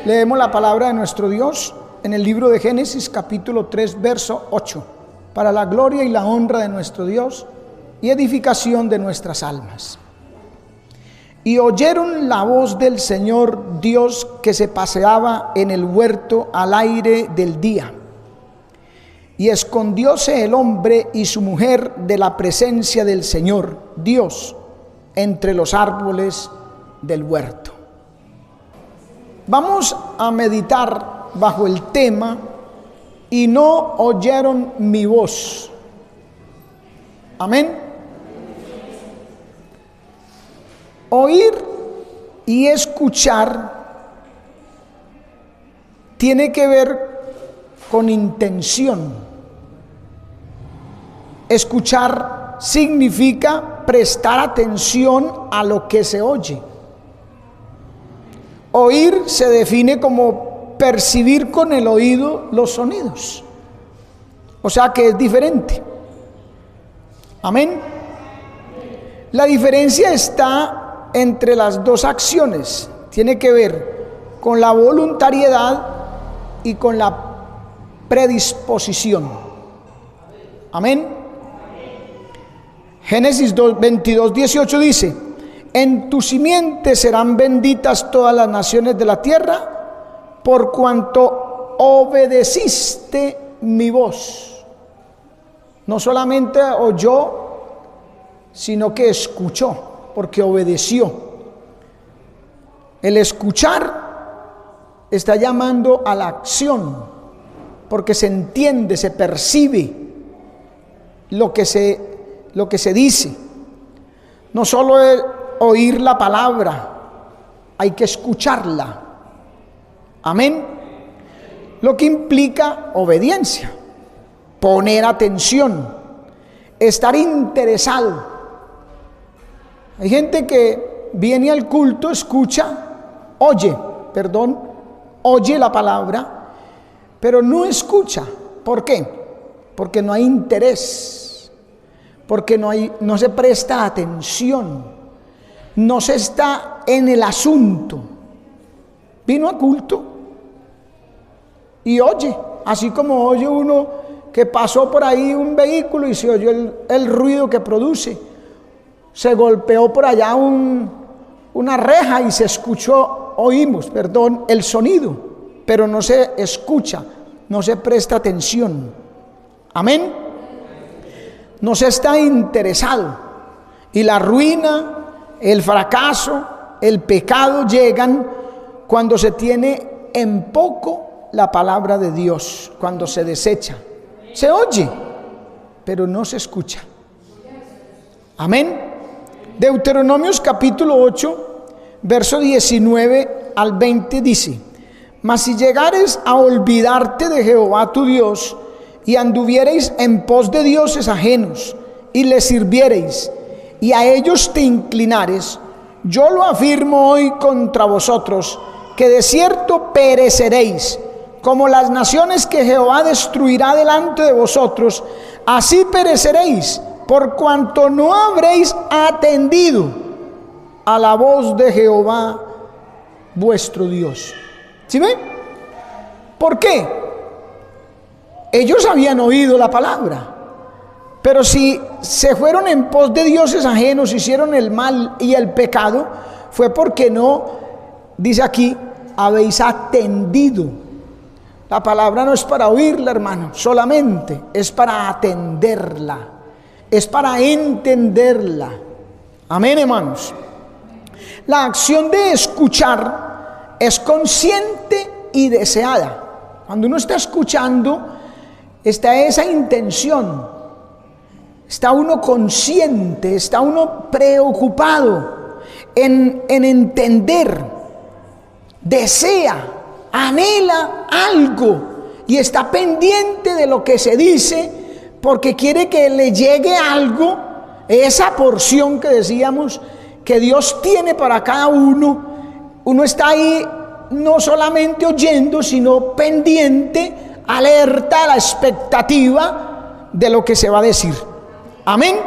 Leemos la palabra de nuestro Dios en el libro de Génesis capítulo 3 verso 8, para la gloria y la honra de nuestro Dios y edificación de nuestras almas. Y oyeron la voz del Señor Dios que se paseaba en el huerto al aire del día. Y escondióse el hombre y su mujer de la presencia del Señor Dios entre los árboles del huerto. Vamos a meditar bajo el tema: y no oyeron mi voz. Amén. Oír y escuchar tiene que ver con intención. Escuchar significa prestar atención a lo que se oye. Oír se define como percibir con el oído los sonidos. O sea que es diferente. Amén. La diferencia está entre las dos acciones. Tiene que ver con la voluntariedad y con la predisposición. Amén. Génesis 22:18 dice: en tu simiente serán benditas todas las naciones de la tierra, por cuanto obedeciste mi voz. No solamente oyó, sino que escuchó, porque obedeció. El escuchar está llamando a la acción, porque se entiende, se percibe lo que se dice. No solo es oír la palabra, hay que escucharla. Amén. Lo que implica obediencia, poner atención, estar interesado. Hay gente que viene al culto, oye la palabra, pero no escucha. ¿Por qué? Porque no hay interés, porque no se presta atención. No se está en el asunto. Vino a culto y oye, así como oye uno que pasó por ahí un vehículo y se oyó el ruido que produce. Se golpeó por allá una reja y oímos el sonido, pero no se escucha, no se presta atención. Amén. No se está interesado. Y la ruina, el fracaso, el pecado llegan cuando se tiene en poco la palabra de Dios, cuando se desecha. Se oye, pero no se escucha. Amén. Deuteronomios capítulo 8, verso 19 al 20 dice: mas si llegares a olvidarte de Jehová tu Dios, y anduviereis en pos de dioses ajenos, y les sirviereis, y a ellos te inclinares, yo lo afirmo hoy contra vosotros, que de cierto pereceréis, como las naciones que Jehová destruirá delante de vosotros, así pereceréis, por cuanto no habréis atendido a la voz de Jehová vuestro Dios. ¿Sí ven? ¿Por qué? Ellos habían oído la palabra, pero si se fueron en pos de dioses ajenos, hicieron el mal y el pecado, fue porque no, dice aquí, habéis atendido. La palabra no es para oírla, hermano, solamente es para atenderla, es para entenderla. Amén, hermanos. La acción de escuchar es consciente y deseada. Cuando uno está escuchando, está esa intención, está uno consciente, está uno preocupado en entender, desea, anhela algo y está pendiente de lo que se dice, porque quiere que le llegue algo, esa porción que decíamos que Dios tiene para cada uno. Uno está ahí no solamente oyendo, sino pendiente, alerta a la expectativa de lo que se va a decir. Amén.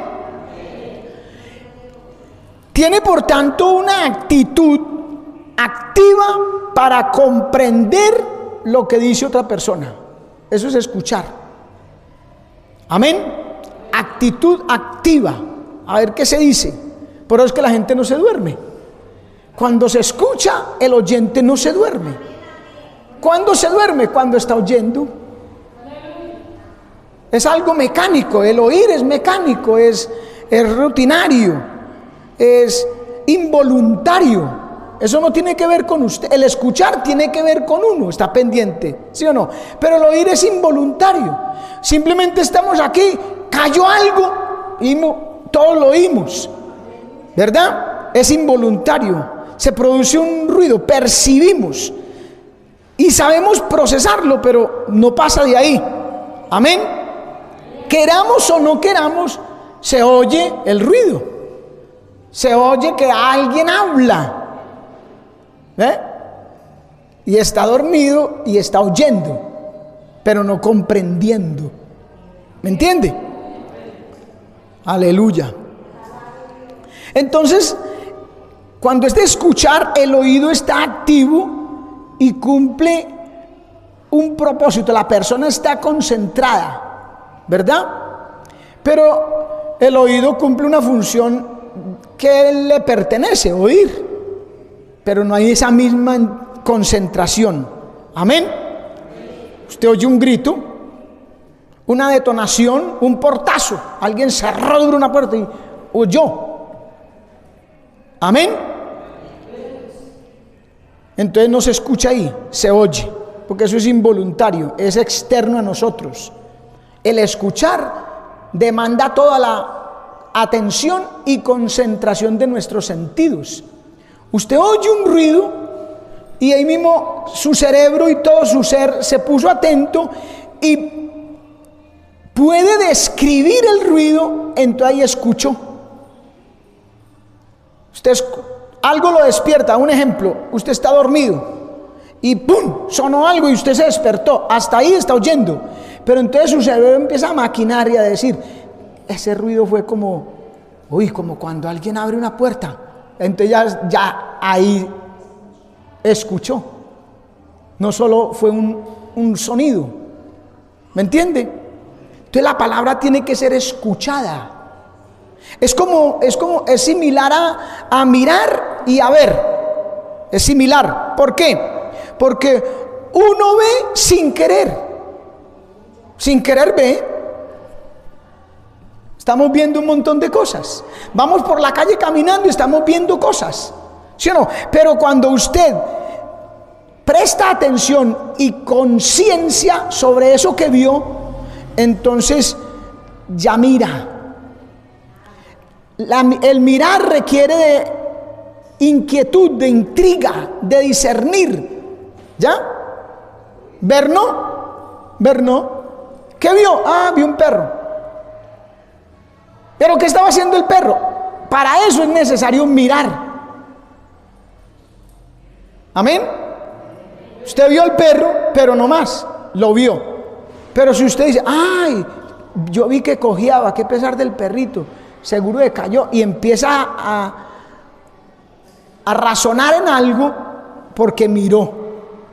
Tiene por tanto una actitud activa para comprender lo que dice otra persona. Eso es escuchar. Amén. Actitud activa. A ver qué se dice. Por eso es que la gente no se duerme. Cuando se escucha, el oyente no se duerme. ¿Cuándo se duerme? Cuando está oyendo. Es algo mecánico. El oír es mecánico, es rutinario, es involuntario. Eso no tiene que ver con usted. El escuchar tiene que ver con uno, está pendiente, ¿sí o no? Pero el oír es involuntario. Simplemente estamos aquí, cayó algo y todos lo oímos, ¿verdad? Es involuntario. Se produce un ruido, percibimos y sabemos procesarlo, pero no pasa de ahí. Amén. Queramos o no queramos, se oye el ruido. Se oye que alguien habla. Y está dormido y está oyendo, pero no comprendiendo. ¿Me entiende? Aleluya. Entonces, cuando es de escuchar, el oído está activo y cumple un propósito. La persona está concentrada, ¿verdad? Pero el oído cumple una función que le pertenece, oír. Pero no hay esa misma concentración. Amén. Usted oye un grito, una detonación, un portazo. Alguien cerró duro una puerta y oyó. Amén. Entonces no se escucha ahí, se oye, porque eso es involuntario, es externo a nosotros. El escuchar demanda toda la atención y concentración de nuestros sentidos. Usted oye un ruido y ahí mismo su cerebro y todo su ser se puso atento y puede describir el ruido, entonces ahí escuchó. Algo lo despierta. Un ejemplo, usted está dormido y ¡pum! Sonó algo y usted se despertó. Hasta ahí está oyendo, pero entonces su cerebro empieza a maquinar y a decir, ese ruido fue como cuando alguien abre una puerta. Entonces ya ahí escuchó. No solo fue un sonido. ¿Me entiende? Entonces la palabra tiene que ser escuchada. Es similar a mirar y a ver. Es similar. ¿Por qué? Porque uno ve sin querer. Sin querer ve. Estamos viendo un montón de cosas. Vamos por la calle caminando y estamos viendo cosas. ¿Sí o no? Pero cuando usted presta atención y conciencia sobre eso que vio, entonces ya mira. El mirar requiere de inquietud, de intriga, de discernir. ¿Ya? ¿Ver no? ¿Ver no? ¿Qué vio? Vi un perro. ¿Pero qué estaba haciendo el perro? Para eso es necesario mirar. Amén. Usted vio al perro, pero no más, lo vio. Pero si usted dice, yo vi que cojeaba, qué pesar del perrito, seguro que cayó, y empieza a razonar en algo porque miró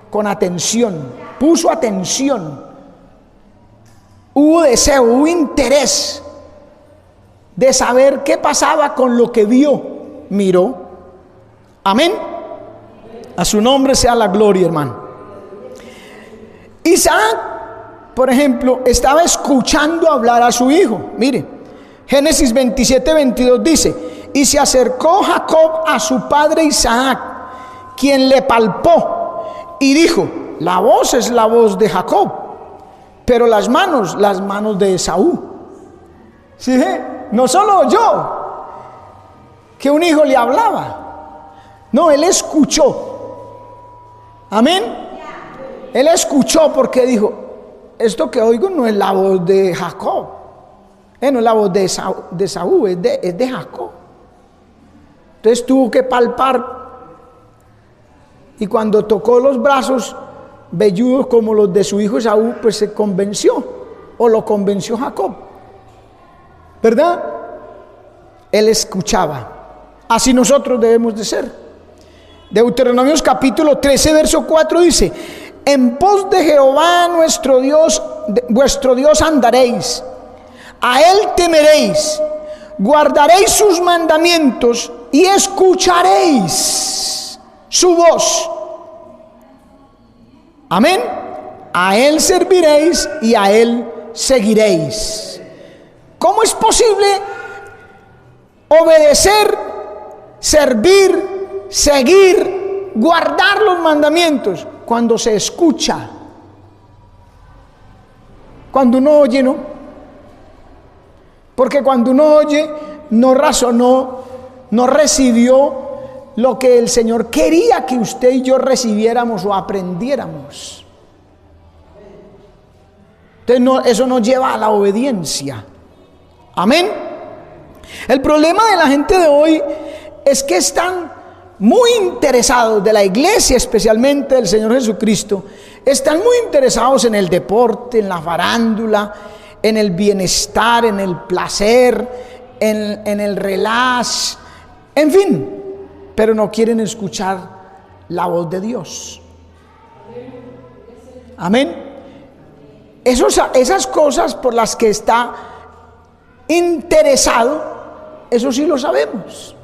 con atención, puso atención, hubo deseo, hubo interés de saber qué pasaba con lo que vio, miró. Amén. A su nombre sea la gloria, hermano. Isaac, por ejemplo, estaba escuchando hablar a su hijo. Mire, Génesis 27:22 dice: y se acercó Jacob a su padre Isaac, quien le palpó y dijo: la voz es la voz de Jacob, pero las manos de Esaú. ¿Sí? No solo oyó que un hijo le hablaba, no, él escuchó. Amén. Él escuchó porque dijo: esto que oigo no es la voz de Jacob, no es la voz de Esaú, es de Jacob. Entonces tuvo que palpar, y cuando tocó los brazos velludos como los de su hijo Esaú, pues se convenció, o lo convenció Jacob, ¿verdad? Él escuchaba. Así nosotros debemos de ser. Deuteronomios capítulo 13, verso 4 dice: en pos de Jehová nuestro Dios, vuestro Dios andaréis, a él temeréis, guardaréis sus mandamientos y escucharéis su voz. Amén. A él serviréis y a él seguiréis. ¿Cómo es posible obedecer, servir, seguir, guardar los mandamientos? Cuando se escucha. Cuando uno oye, no. Porque cuando uno oye, no razonó, no recibió lo que el Señor quería que usted y yo recibiéramos o aprendiéramos. Entonces eso nos lleva a la obediencia. Amén. El problema de la gente de hoy es que están muy interesados, de la iglesia especialmente del Señor Jesucristo, están muy interesados en el deporte, en la farándula, en el bienestar, en el placer, en el relax, en fin, pero no quieren escuchar la voz de Dios. Amén. Esas cosas por las que está interesado, eso sí lo sabemos.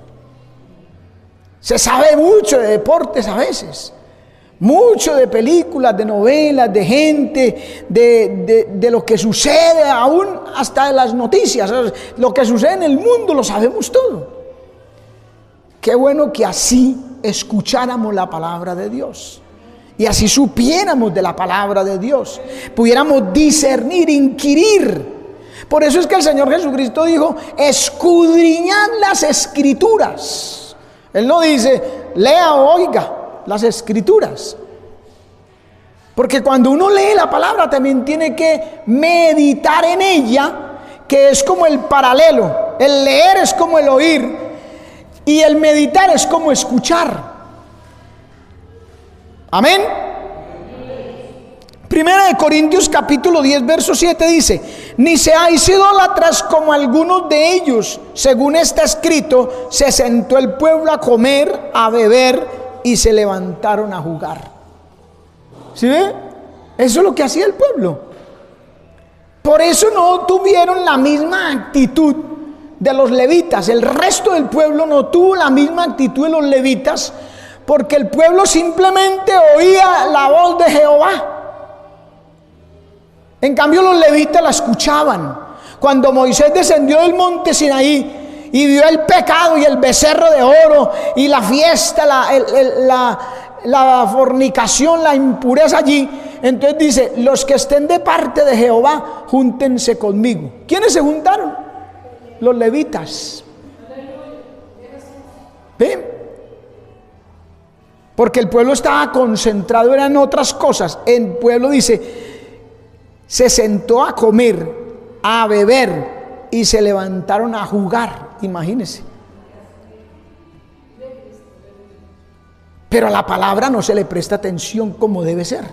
Se sabe mucho de deportes a veces, mucho de películas, de novelas, de gente, de lo que sucede, aún hasta de las noticias. Lo que sucede en el mundo lo sabemos todo. Qué bueno que así escucháramos la palabra de Dios y así supiéramos de la palabra de Dios, pudiéramos discernir, inquirir. Por eso es que el Señor Jesucristo dijo: escudriñad las Escrituras. Él no dice lea o oiga las Escrituras, porque cuando uno lee la palabra también tiene que meditar en ella, que es como el paralelo. El leer es como el oír y el meditar es como escuchar. Amén. Primera de Corintios capítulo 10 verso 7 dice: ni seáis idólatras como algunos de ellos, según está escrito, se sentó el pueblo a comer, a beber y se levantaron a jugar. ¿Sí ve? Eso es lo que hacía el pueblo. Por eso no tuvieron la misma actitud de los levitas. El resto del pueblo no tuvo la misma actitud de los levitas, porque el pueblo simplemente oía la voz de Jehová. En cambio los levitas la escuchaban. Cuando Moisés descendió del monte Sinaí y vio el pecado y el becerro de oro y la fiesta, la fornicación, la impureza allí, entonces dice: los que estén de parte de Jehová, júntense conmigo. ¿Quiénes se juntaron? Los levitas. ¿Ven? Porque el pueblo estaba concentrado en otras cosas. El pueblo dice: se sentó a comer, a beber y se levantaron a jugar. Imagínense. Pero a la palabra no se le presta atención como debe ser.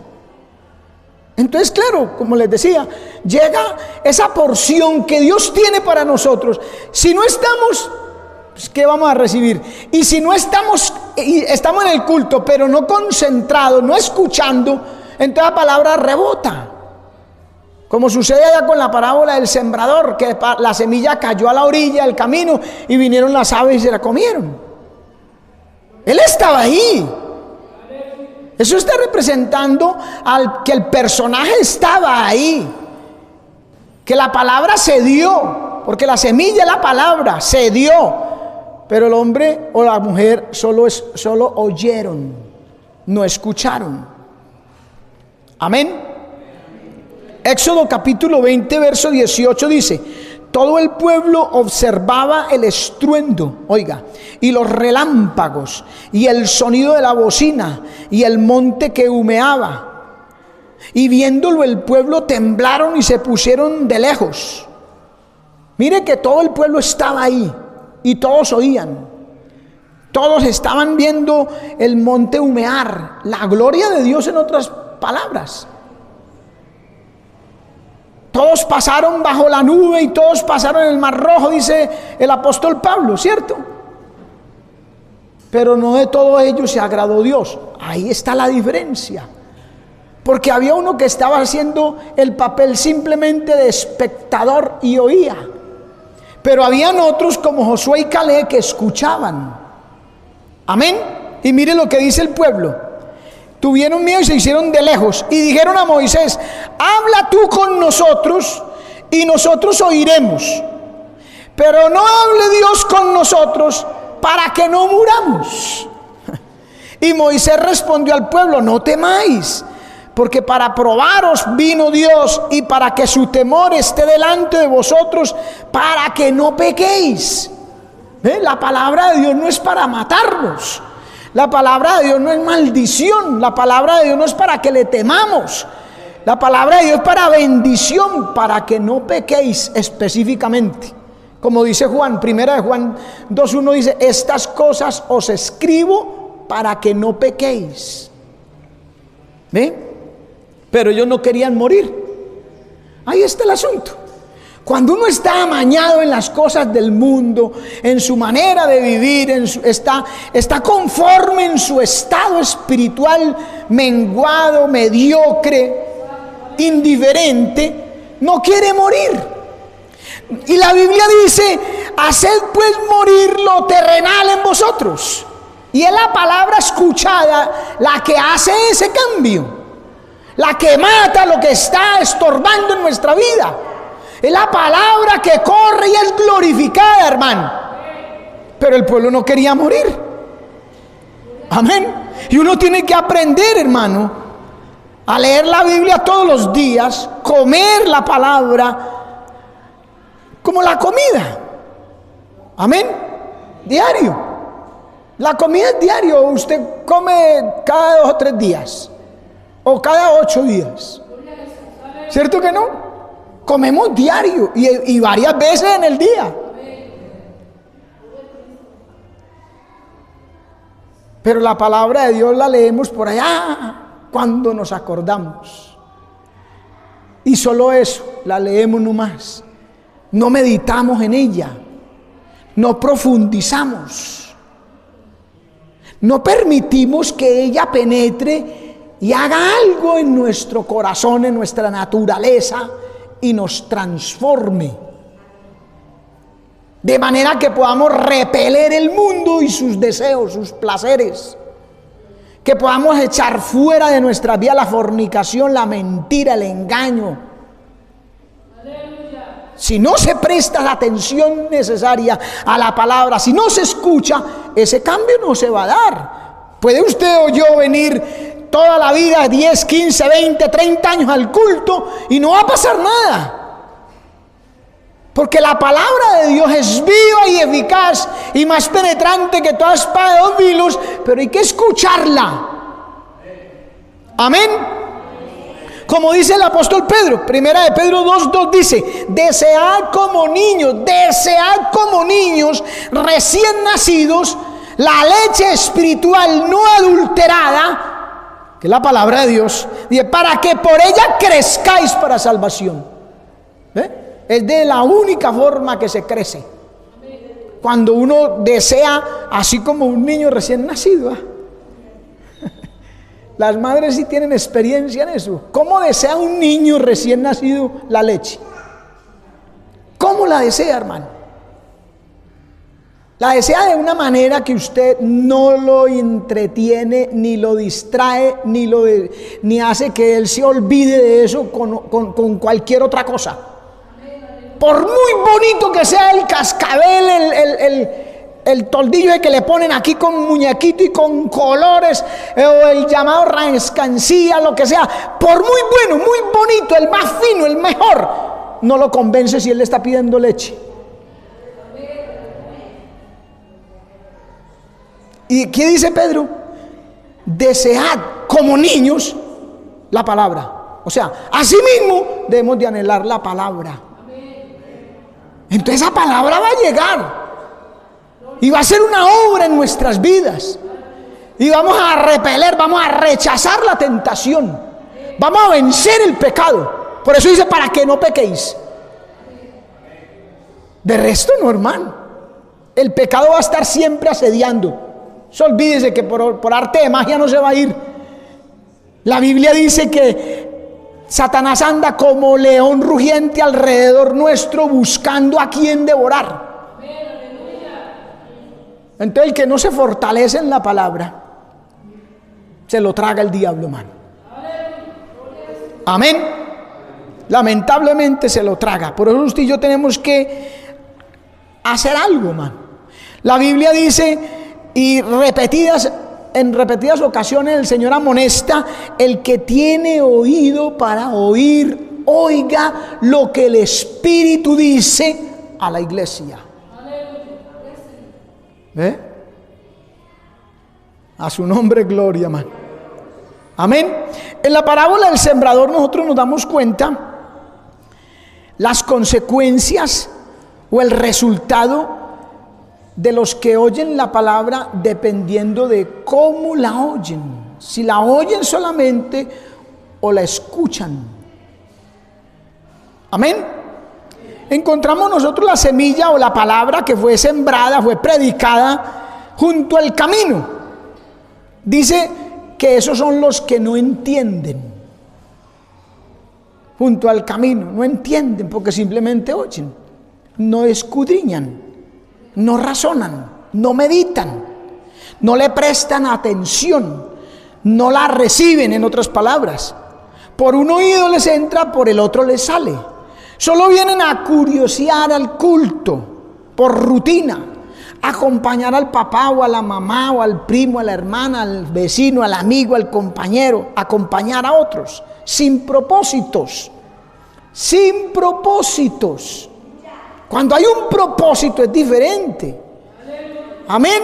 Entonces, claro, como les decía, llega esa porción que Dios tiene para nosotros. Si no estamos, pues, ¿qué vamos a recibir? Y si no estamos en el culto, pero no concentrados, no escuchando, entonces la palabra rebota. Como sucede allá con la parábola del sembrador, que la semilla cayó a la orilla del camino y vinieron las aves y se la comieron. Él estaba ahí. Eso está representando que el personaje estaba ahí, que la palabra se dio, porque la semilla es la palabra, se dio, pero el hombre o la mujer solo oyeron, no escucharon. Amén. Éxodo capítulo 20 verso 18 dice: todo el pueblo observaba el estruendo, oiga, y los relámpagos, y el sonido de la bocina, y el monte que humeaba. Y viéndolo el pueblo temblaron y se pusieron de lejos. Mire que todo el pueblo estaba ahí y todos oían. Todos estaban viendo el monte humear, la gloria de Dios, en otras palabras. Todos pasaron bajo la nube y todos pasaron en el Mar Rojo, dice el apóstol Pablo, ¿cierto? pero no de todo ello se agradó Dios. Ahí está la diferencia. Porque había uno que estaba haciendo el papel simplemente de espectador y oía. Pero habían otros como Josué y Caleb que escuchaban. Amén. Y mire lo que dice el pueblo. Tuvieron miedo y se hicieron de lejos. Y dijeron a Moisés: habla tú con nosotros y nosotros oiremos. Pero no hable Dios con nosotros para que no muramos. Y Moisés respondió al pueblo: no temáis, porque para probaros vino Dios y para que su temor esté delante de vosotros, para que no pequéis. La palabra de Dios no es para matarnos. La palabra de Dios no es maldición. La palabra de Dios no es para que le temamos. La palabra de Dios es para bendición, para que no pequéis específicamente. Como dice Juan, primera de Juan 2:1 dice: estas cosas os escribo para que no pequéis. ¿Ve? Pero ellos no querían morir. Ahí está el asunto. Cuando uno está amañado en las cosas del mundo, en su manera de vivir, está conforme en su estado espiritual menguado, mediocre, indiferente, no quiere morir. Y la Biblia dice: haced pues morir lo terrenal en vosotros. Y es la palabra escuchada la que hace ese cambio, la que mata lo que está estorbando en nuestra vida. Es la palabra que corre y es glorificada, hermano. Pero el pueblo no quería morir. Amén. Y uno tiene que aprender, hermano, a leer la Biblia todos los días, comer la palabra como la comida. Amén. Diario. La comida es diario. Usted come cada 2 o 3 días, o cada 8 días. ¿Cierto que no? Comemos diario y varias veces en el día. Pero la palabra de Dios la leemos por allá cuando nos acordamos. Y solo eso, la leemos nomás. No meditamos en ella. No profundizamos. No permitimos que ella penetre y haga algo en nuestro corazón, en nuestra naturaleza, y nos transforme, de manera que podamos repeler el mundo y sus deseos, sus placeres, que podamos echar fuera de nuestra vida la fornicación, la mentira, el engaño. Aleluya. Si no se presta la atención necesaria a la palabra, si no se escucha, ese cambio no se va a dar. Puede usted o yo venir toda la vida, 10, 15, 20, 30 años al culto y no va a pasar nada. Porque la palabra de Dios es viva y eficaz y más penetrante que toda espada de 2 filos, pero hay que escucharla. Amén. Como dice el apóstol Pedro, primera de Pedro 2:2 dice: desead como niños recién nacidos la leche espiritual no adulterada, que es la palabra de Dios, para que por ella crezcáis para salvación. ¿Ve? Es de la única forma que se crece. Cuando uno desea, así como un niño recién nacido. Las madres sí tienen experiencia en eso. ¿Cómo desea un niño recién nacido la leche? ¿Cómo la desea, hermano? La desea de una manera que usted no lo entretiene, ni lo distrae, ni hace que él se olvide de eso con cualquier otra cosa. Por muy bonito que sea el cascabel, el toldillo que le ponen aquí con muñequito y con colores, o el llamado rascancía, lo que sea, por muy bueno, muy bonito, el más fino, el mejor, no lo convence si él le está pidiendo leche. ¿Y qué dice Pedro? Desead como niños la palabra. O sea, así mismo debemos de anhelar la palabra. Entonces esa palabra va a llegar y va a ser una obra en nuestras vidas. Y vamos a repeler, vamos a rechazar la tentación. Vamos a vencer el pecado. Por eso dice: para que no pequéis. De resto no, hermano. El pecado va a estar siempre asediando. Eso olvídese que por arte de magia no se va a ir. La Biblia dice que Satanás anda como león rugiente alrededor nuestro buscando a quien devorar. Entonces el que no se fortalece en la palabra, se lo traga el diablo, mano. Amén. Lamentablemente se lo traga. Por eso usted y yo tenemos que hacer algo, mano. La Biblia dice, y en repetidas ocasiones el Señor amonesta: el que tiene oído para oír, oiga lo que el Espíritu dice a la iglesia. ¿Eh? A su nombre gloria, man. Amén. En la parábola del sembrador nosotros nos damos cuenta las consecuencias o el resultado de los que oyen la palabra dependiendo de cómo la oyen. Si la oyen solamente o la escuchan. Amén. Encontramos nosotros la semilla o la palabra que fue sembrada, fue predicada junto al camino. Dice que esos son los que no entienden. Junto al camino, no entienden porque simplemente oyen, no escudriñan, no razonan, no meditan, no le prestan atención, no la reciben, en otras palabras. Por un oído les entra, por el otro les sale. Solo vienen a curiosear al culto, por rutina, a acompañar al papá o a la mamá o al primo, a la hermana, al vecino, al amigo, al compañero, acompañar a otros, sin propósitos, sin propósitos. Cuando hay un propósito es diferente. Amén.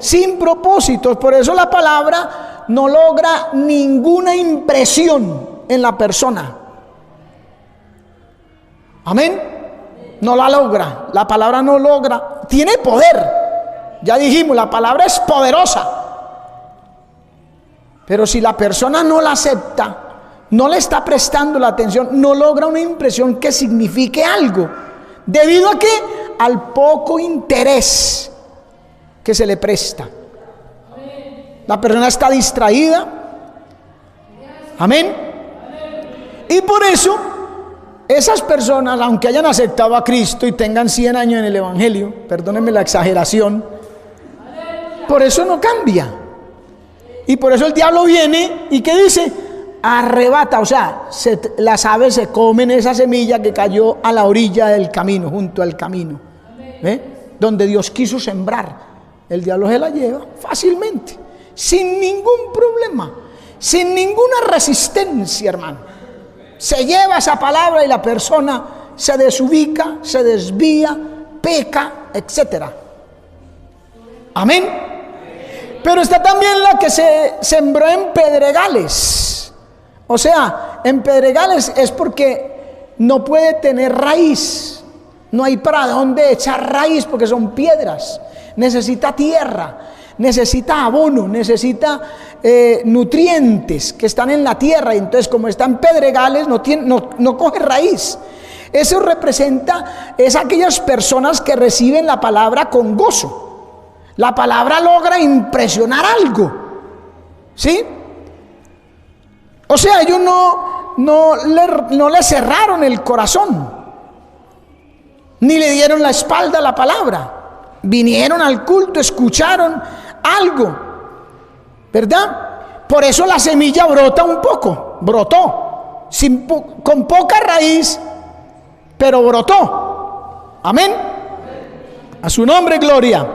Sin propósitos. Por eso la palabra no logra ninguna impresión en la persona. Amén. No la logra. La palabra no logra. Tiene poder. Ya dijimos, la palabra es poderosa. Pero si la persona no la acepta, no le está prestando la atención, no logra una impresión que signifique algo. ¿Debido a qué? Al poco interés que se le presta. La persona está distraída. Amén. Y por eso esas personas, aunque hayan aceptado a Cristo y tengan 100 años en el Evangelio, perdónenme la exageración, por eso no cambia. Y por eso el diablo viene y ¿qué dice? Arrebata, o sea, las aves se comen esa semilla que cayó a la orilla del camino, junto al camino, donde Dios quiso sembrar. El diablo se la lleva fácilmente, sin ningún problema, sin ninguna resistencia, hermano. Se lleva esa palabra y la persona se desubica, se desvía, peca, etc. Amén. Pero está también la que se sembró en pedregales. O sea, en pedregales es porque no puede tener raíz. No hay para dónde echar raíz porque son piedras. Necesita tierra, necesita abono, necesita nutrientes que están en la tierra. Y entonces, como están pedregales, no coge raíz. Eso representa es aquellas personas que reciben la palabra con gozo. La palabra logra impresionar algo, ¿sí? O sea, ellos no le cerraron el corazón, ni le dieron la espalda a la palabra. Vinieron al culto, escucharon algo, ¿verdad? Por eso la semilla brota un poco, brotó, con poca raíz, pero brotó. Amén. A su nombre, gloria.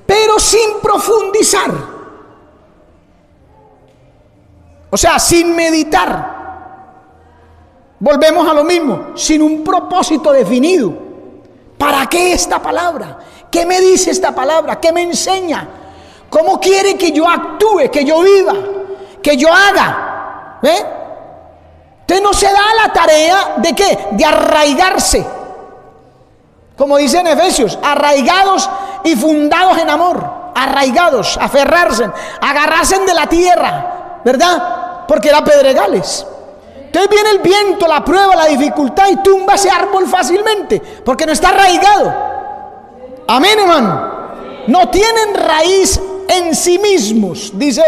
Pero sin profundizar. O sea, sin meditar. Volvemos a lo mismo, sin un propósito definido. ¿Para qué esta palabra? ¿Qué me dice esta palabra? ¿Qué me enseña? ¿Cómo quiere que yo actúe, que yo viva, que yo haga? Usted no se da la tarea de ¿qué? De arraigarse. Como dice en Efesios, arraigados y fundados en amor. Arraigados, aferrarse, agarrarse de la tierra, ¿verdad? Porque era pedregales. Entonces viene el viento, la prueba, la dificultad y tumba ese árbol fácilmente, porque no está arraigado. Amén, hermano. No tienen raíz en sí mismos, dice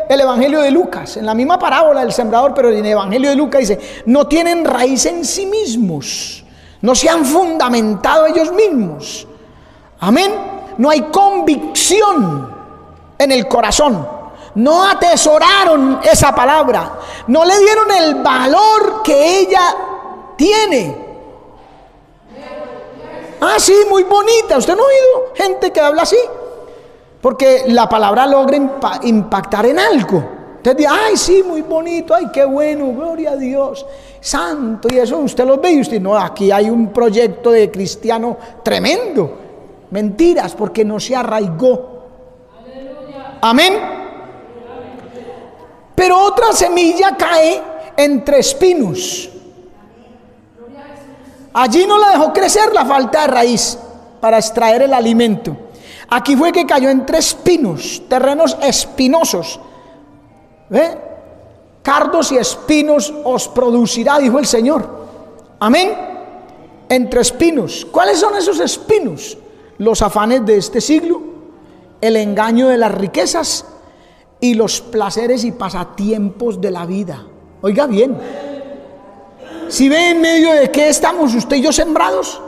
el Evangelio de Lucas, en la misma parábola del sembrador, pero en el Evangelio de Lucas dice, no tienen raíz en sí mismos, no se han fundamentado ellos mismos. Amén. No hay convicción en el corazón, no atesoraron esa palabra, no le dieron el valor que ella tiene. Ah, sí, muy bonita. ¿Usted no ha oído gente que habla así? Porque la palabra logra impactar en algo. Usted dice, ay, sí, muy bonito, ay, qué bueno, gloria a Dios, santo, y eso usted lo ve y usted, no, aquí hay un proyecto de cristiano tremendo. Mentiras, porque no se arraigó. Amén. Pero otra semilla cae entre espinos. Allí no la dejó crecer la falta de raíz para extraer el alimento. Aquí fue que cayó entre espinos, terrenos espinosos. ¿Ve? Cardos y espinos os producirá, dijo el Señor. Amén. Entre espinos. ¿Cuáles son esos espinos? Los afanes de este siglo, el engaño de las riquezas y los placeres y pasatiempos de la vida. Oiga bien. Si ve en medio de qué estamos usted y yo sembrados.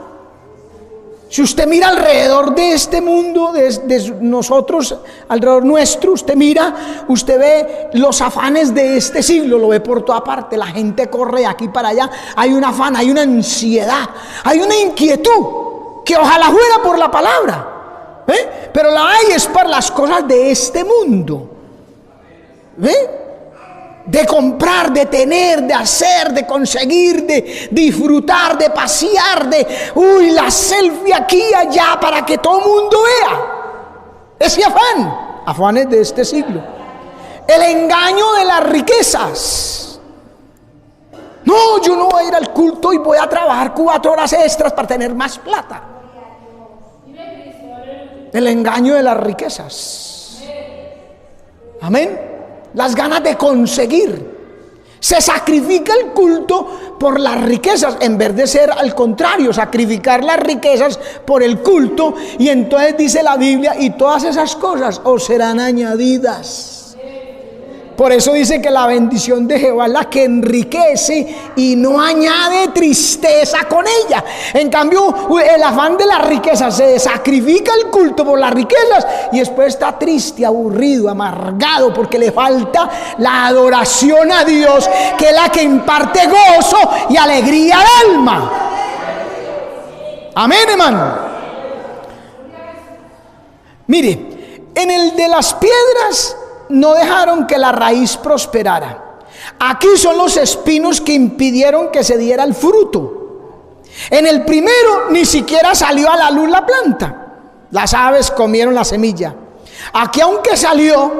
Si usted mira alrededor de este mundo, de nosotros, alrededor nuestro, usted mira, usted ve los afanes de este siglo, lo ve por toda parte, la gente corre de aquí para allá, hay un afán, hay una ansiedad, hay una inquietud, que ojalá fuera por la palabra, pero la hay es para las cosas de este mundo, de comprar, de tener, de hacer, de conseguir, de disfrutar, de pasear, de la selfie aquí y allá para que todo el mundo vea. Ese afán, afanes de este siglo. El engaño de las riquezas. No, yo no voy a ir al culto y voy a trabajar 4 horas extras para tener más plata. El engaño de las riquezas. Amén. Las ganas de conseguir. Se sacrifica el culto por las riquezas en vez de ser al contrario, sacrificar las riquezas por el culto. Y entonces dice la Biblia, y todas esas cosas os serán añadidas. Por eso dice que la bendición de Jehová es la que enriquece y no añade tristeza con ella. En cambio, el afán de las riquezas, se sacrifica el culto por las riquezas y después está triste, aburrido, amargado, porque le falta la adoración a Dios, que es la que imparte gozo y alegría al alma. Amén, hermano. Mire, en el de las piedras no dejaron que la raíz prosperara. Aquí son los espinos que impidieron que se diera el fruto. En el primero ni siquiera salió a la luz la planta. Las aves comieron la semilla. Aquí, aunque salió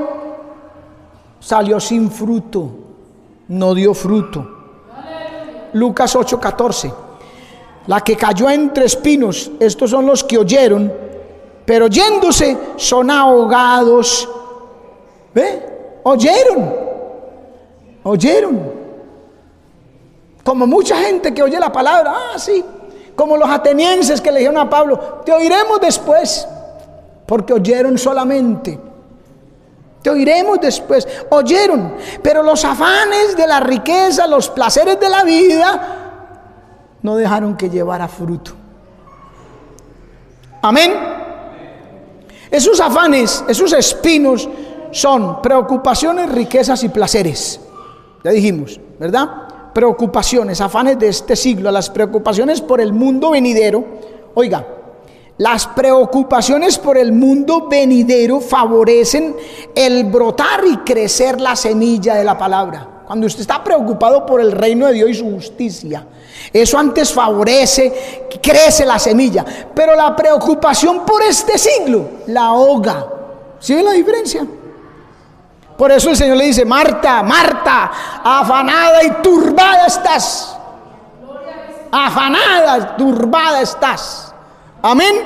sin fruto, no dio fruto. Lucas 8:14. La que cayó entre espinos, estos son los que oyeron, pero yéndose son ahogados. ¿Ve? Oyeron. Como mucha gente que oye la palabra, sí, como los atenienses que le dijeron a Pablo, te oiremos después, porque oyeron solamente. Te oiremos después. Oyeron, pero los afanes de la riqueza, los placeres de la vida, no dejaron que llevara fruto. Amén. Esos afanes, esos espinos, son preocupaciones, riquezas y placeres. Ya dijimos, ¿verdad? Preocupaciones, afanes de este siglo, las preocupaciones por el mundo venidero. Oiga, las preocupaciones por el mundo venidero favorecen el brotar y crecer la semilla de la palabra. Cuando usted está preocupado por el reino de Dios y su justicia, eso antes favorece, crece la semilla. Pero la preocupación por este siglo la ahoga. ¿Sí ven la diferencia? Por eso el Señor le dice, Marta, Marta, afanada y turbada estás. Afanada, turbada estás. Amén.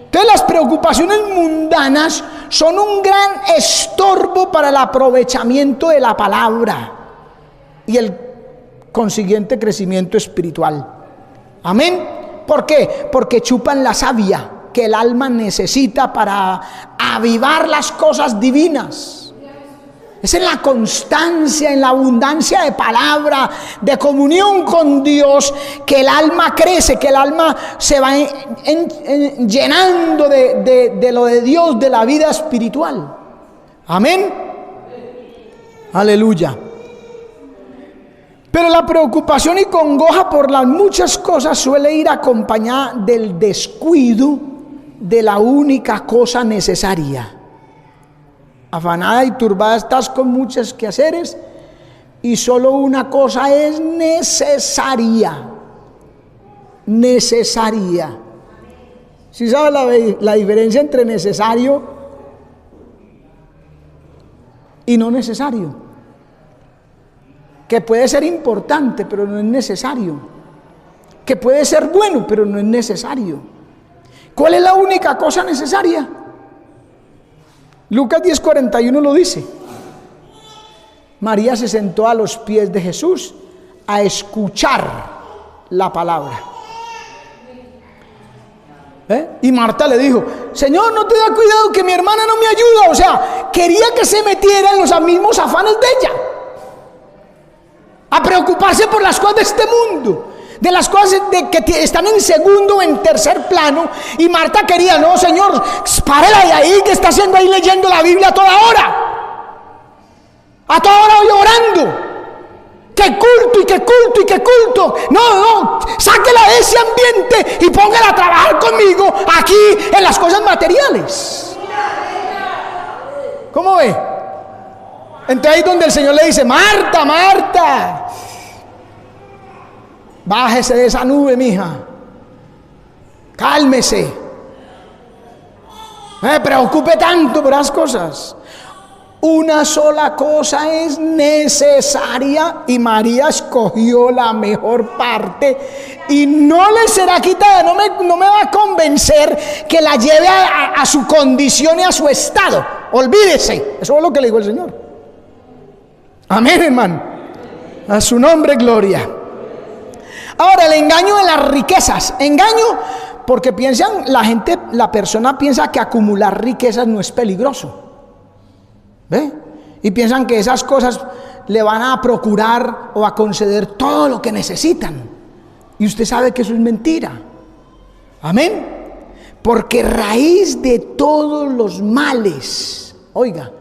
Entonces las preocupaciones mundanas son un gran estorbo para el aprovechamiento de la palabra y el consiguiente crecimiento espiritual. Amén. ¿Por qué? Porque chupan la savia que el alma necesita para avivar las cosas divinas. Es en la constancia, en la abundancia de palabra, de comunión con Dios, que el alma crece, que el alma se va llenando de lo de Dios, de la vida espiritual. Amén. Aleluya. Pero la preocupación y congoja por las muchas cosas suele ir acompañada del descuido de la única cosa necesaria. Afanada y turbada estás con muchos quehaceres y solo una cosa es necesaria. Necesaria. ¿Sí sabe la diferencia entre necesario y no necesario? Que puede ser importante, pero no es necesario. Que puede ser bueno, pero no es necesario. ¿Cuál es la única cosa necesaria? Lucas 10:41 lo dice. María se sentó a los pies de Jesús a escuchar la palabra. Y Marta le dijo: Señor, no te da cuidado que mi hermana no me ayuda. O sea, quería que se metiera en los mismos afanes de ella, a preocuparse por las cosas de este mundo, de las cosas que están en segundo o en tercer plano. Y Marta quería: no, Señor, párela de ahí, que está haciendo ahí leyendo la Biblia a toda hora llorando. ¡Qué culto y qué culto y qué culto! No, sáquela de ese ambiente y póngala a trabajar conmigo aquí en las cosas materiales. ¿Cómo ve? Entonces ahí es donde el Señor le dice: Marta, Marta, bájese de esa nube, mija. Cálmese. No me preocupe tanto por las cosas. Una sola cosa es necesaria y María escogió la mejor parte y no le será quitada. No me va a convencer que la lleve a su condición y a su estado. Olvídese. Eso es lo que le dijo el Señor. Amén, hermano. A su nombre, gloria. Ahora, el engaño de las riquezas. Engaño porque la persona piensa que acumular riquezas no es peligroso. ¿Ve? Y piensan que esas cosas le van a procurar o a conceder todo lo que necesitan. Y usted sabe que eso es mentira. Amén. Porque raíz de todos los males, oiga,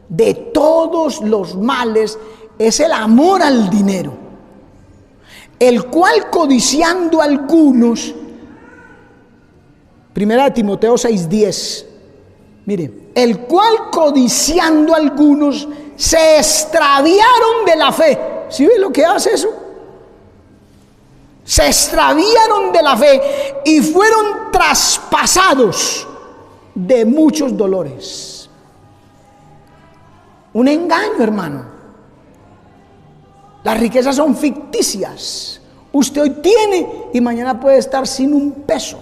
de todos los males es el amor al dinero, el cual codiciando algunos, 1 Timoteo 6:10, mire, el cual codiciando algunos se extraviaron de la fe. ¿Sí ve lo que hace eso? Se extraviaron de la fe y fueron traspasados de muchos dolores. Un engaño, hermano. Las riquezas son ficticias. Usted hoy tiene y mañana puede estar sin un peso.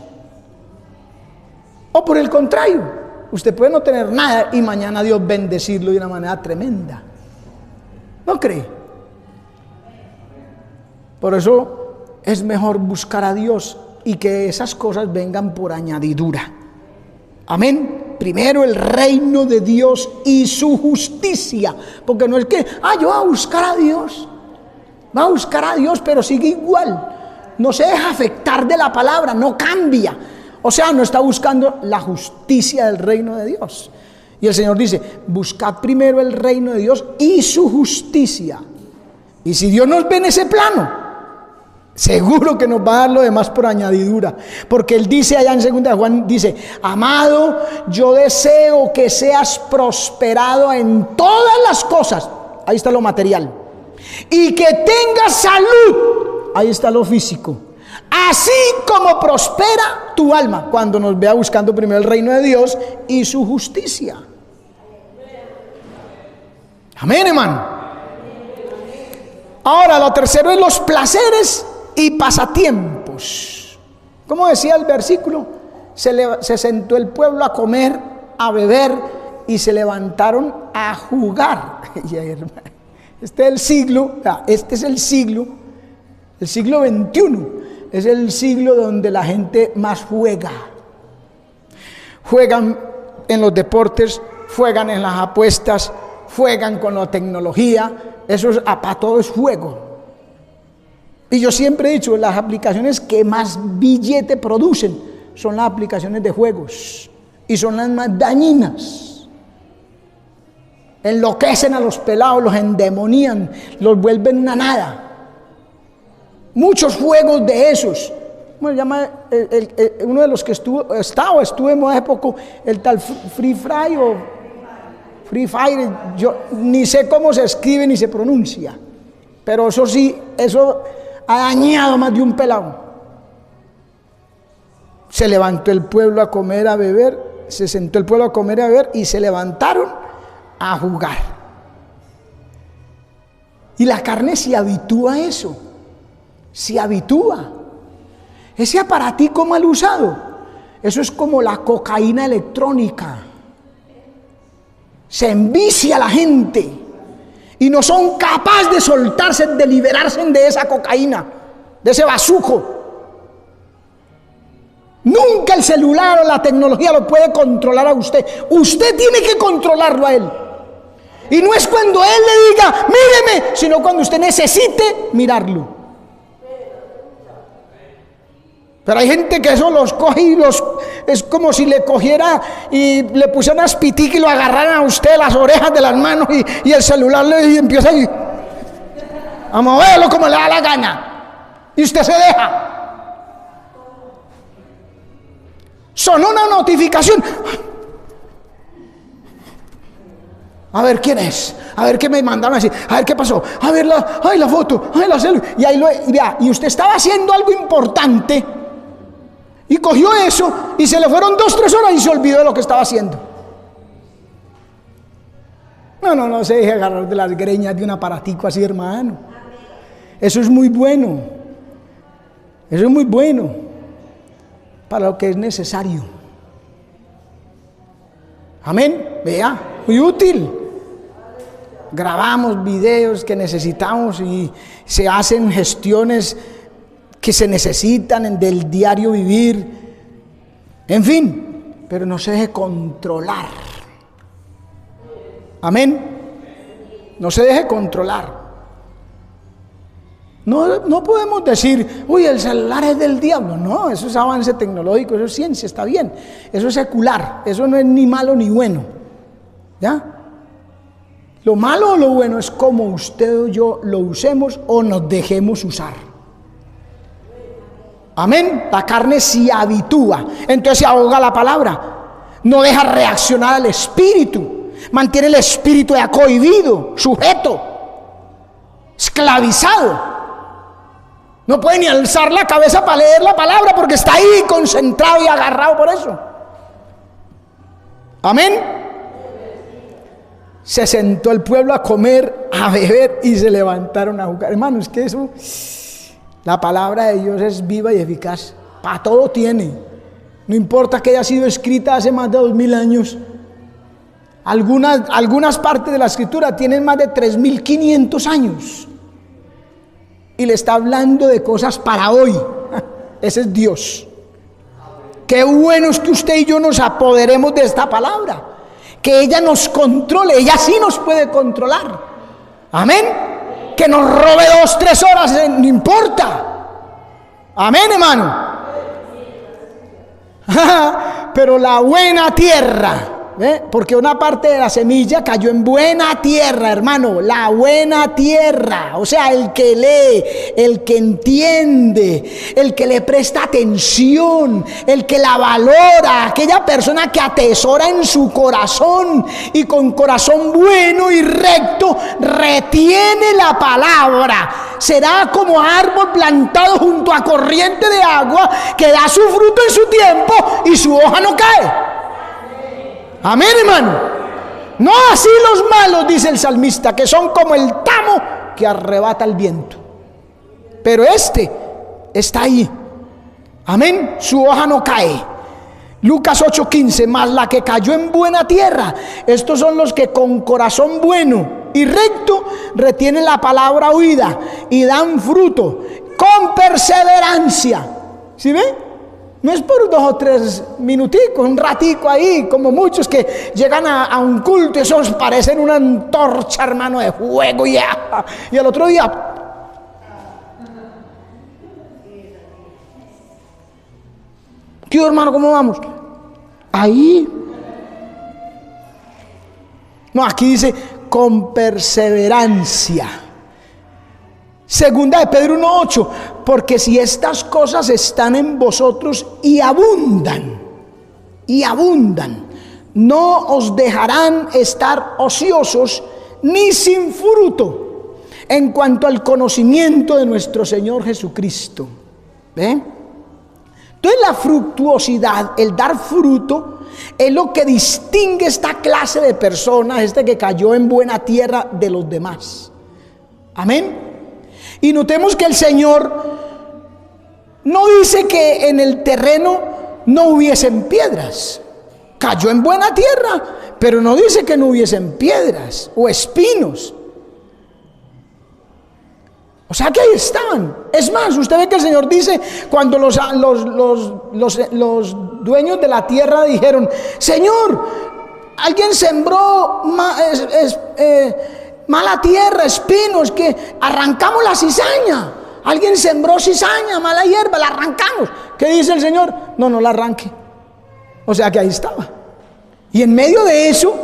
O por el contrario, usted puede no tener nada y mañana Dios bendecirlo de una manera tremenda. ¿No cree? Por eso es mejor buscar a Dios y que esas cosas vengan por añadidura. Amén. Primero el reino de Dios y su justicia. Porque no es que, yo voy a buscar a Dios. Va a buscar a Dios, pero sigue igual. No se deja afectar de la palabra, no cambia. O sea, no está buscando la justicia del reino de Dios. Y el Señor dice: buscad primero el reino de Dios y su justicia. Y si Dios nos ve en ese plano, seguro que nos va a dar lo demás por añadidura. Porque Él dice allá en 2 Juan, dice: amado, yo deseo que seas prosperado en todas las cosas. Ahí está lo material. Y que tengas salud. Ahí está lo físico. Así como prospera tu alma, cuando nos vea buscando primero el reino de Dios y su justicia. Amén, hermano. Ahora, lo tercero es los placeres y pasatiempos. Como decía el versículo, se sentó el pueblo a comer, a beber y se levantaron a jugar. Este es el siglo XXI. Es el siglo donde la gente más juega. juegan en los deportes, juegan en las apuestas, juegan con la tecnología. Eso es, para todo es juego. Y yo siempre he dicho, las aplicaciones que más billete producen son las aplicaciones de juegos, y son las más dañinas. Enloquecen a los pelados, los endemonían, los vuelven una nada. Muchos juegos de esos. ¿Cómo se llama? Uno de los que estuve en hace poco, el tal Free Fire, yo ni sé cómo se escribe ni se pronuncia, pero eso sí, eso ha dañado más de un pelado. Se levantó el pueblo a comer, a beber, se sentó el pueblo a comer y a beber, y se levantaron a jugar. Y la carne se habitúa a eso, se habitúa. Ese aparatico mal usado, eso es como la cocaína electrónica. Se envicia a la gente y no son capaces de soltarse, de liberarse de esa cocaína, de ese bazuco. Nunca el celular o la tecnología lo puede controlar a usted. Usted tiene que controlarlo a él. Y no es cuando él le diga, míreme, sino cuando usted necesite mirarlo. Pero hay gente que eso los coge y es como si le cogiera y le pusiera unas piticas y lo agarraran a usted las orejas de las manos y el celular le empieza a moverlo como le da la gana. Y usted se deja. Sonó una notificación. A ver quién es, a ver qué me mandaron así, a ver qué pasó, a ver la foto, la selfie. Y ahí y usted estaba haciendo algo importante y cogió eso y se le fueron 2-3 horas y se olvidó de lo que estaba haciendo. No se deje agarrar de las greñas de un aparatico así, hermano. Eso es muy bueno. Eso es muy bueno para lo que es necesario. Amén. Vea, muy útil. Grabamos videos que necesitamos y se hacen gestiones que se necesitan del diario vivir. En fin, pero no se deje controlar. Amén. No se deje controlar. No podemos decir, uy, el celular es del diablo. No, eso es avance tecnológico, eso es ciencia, está bien. Eso es secular, eso no es ni malo ni bueno. ¿Ya? Lo malo o lo bueno es como usted o yo lo usemos o nos dejemos usar. Amén. La carne se habitúa, entonces se ahoga la palabra. No deja reaccionar al espíritu. Mantiene el espíritu ya cohibido, sujeto, esclavizado. No puede ni alzar la cabeza para leer la palabra porque está ahí concentrado y agarrado por eso. Amén. Se sentó el pueblo a comer, a beber y se levantaron a jugar. Hermano, es que eso, la palabra de Dios es viva y eficaz. Para todo tiene. No importa que haya sido escrita hace más de 2000 años. Algunas partes de la escritura tienen más de 3500 años. Y le está hablando de cosas para hoy. Ese es Dios. Qué bueno es que usted y yo nos apoderemos de esta palabra. Que ella nos controle, ella sí nos puede controlar. Amén. Que nos robe 2-3 horas, no importa. Amén, hermano. Pero la buena tierra, porque una parte de la semilla cayó en buena tierra, hermano. La buena tierra, o sea, el que lee, el que entiende, el que le presta atención, el que la valora, aquella persona que atesora en su corazón y con corazón bueno y recto retiene la palabra. Será como árbol plantado junto a corriente de agua que da su fruto en su tiempo y su hoja no cae. Amén, hermano. No así los malos, dice el salmista, que son como el tamo que arrebata el viento. Pero este está ahí. Amén. Su hoja no cae. Lucas 8:15, mas la que cayó en buena tierra, estos son los que con corazón bueno y recto retienen la palabra oída y dan fruto con perseverancia. ¿Sí ve? No es por 2 o 3 minuticos, un ratico ahí, como muchos que llegan a un culto y esos parecen una antorcha, hermano, de fuego y el otro día... ¿Qué, hermano, cómo vamos? Ahí. No, aquí dice con perseverancia. Segunda de Pedro 1:8, porque si estas cosas están en vosotros y abundan, no os dejarán estar ociosos ni sin fruto en cuanto al conocimiento de nuestro Señor Jesucristo. ¿Ve? Entonces la fructuosidad, el dar fruto, es lo que distingue esta clase de personas, que cayó en buena tierra, de los demás. Amén. Y notemos que el Señor no dice que en el terreno no hubiesen piedras. Cayó en buena tierra, pero no dice que no hubiesen piedras o espinos. O sea que ahí estaban. Es más, usted ve que el Señor dice, cuando los dueños de la tierra dijeron: Señor, alguien sembró mala tierra, espinos, que arrancamos la cizaña. Alguien sembró cizaña, mala hierba, la arrancamos. ¿Qué dice el Señor? No la arranque. O sea que ahí estaba. Y en medio de eso,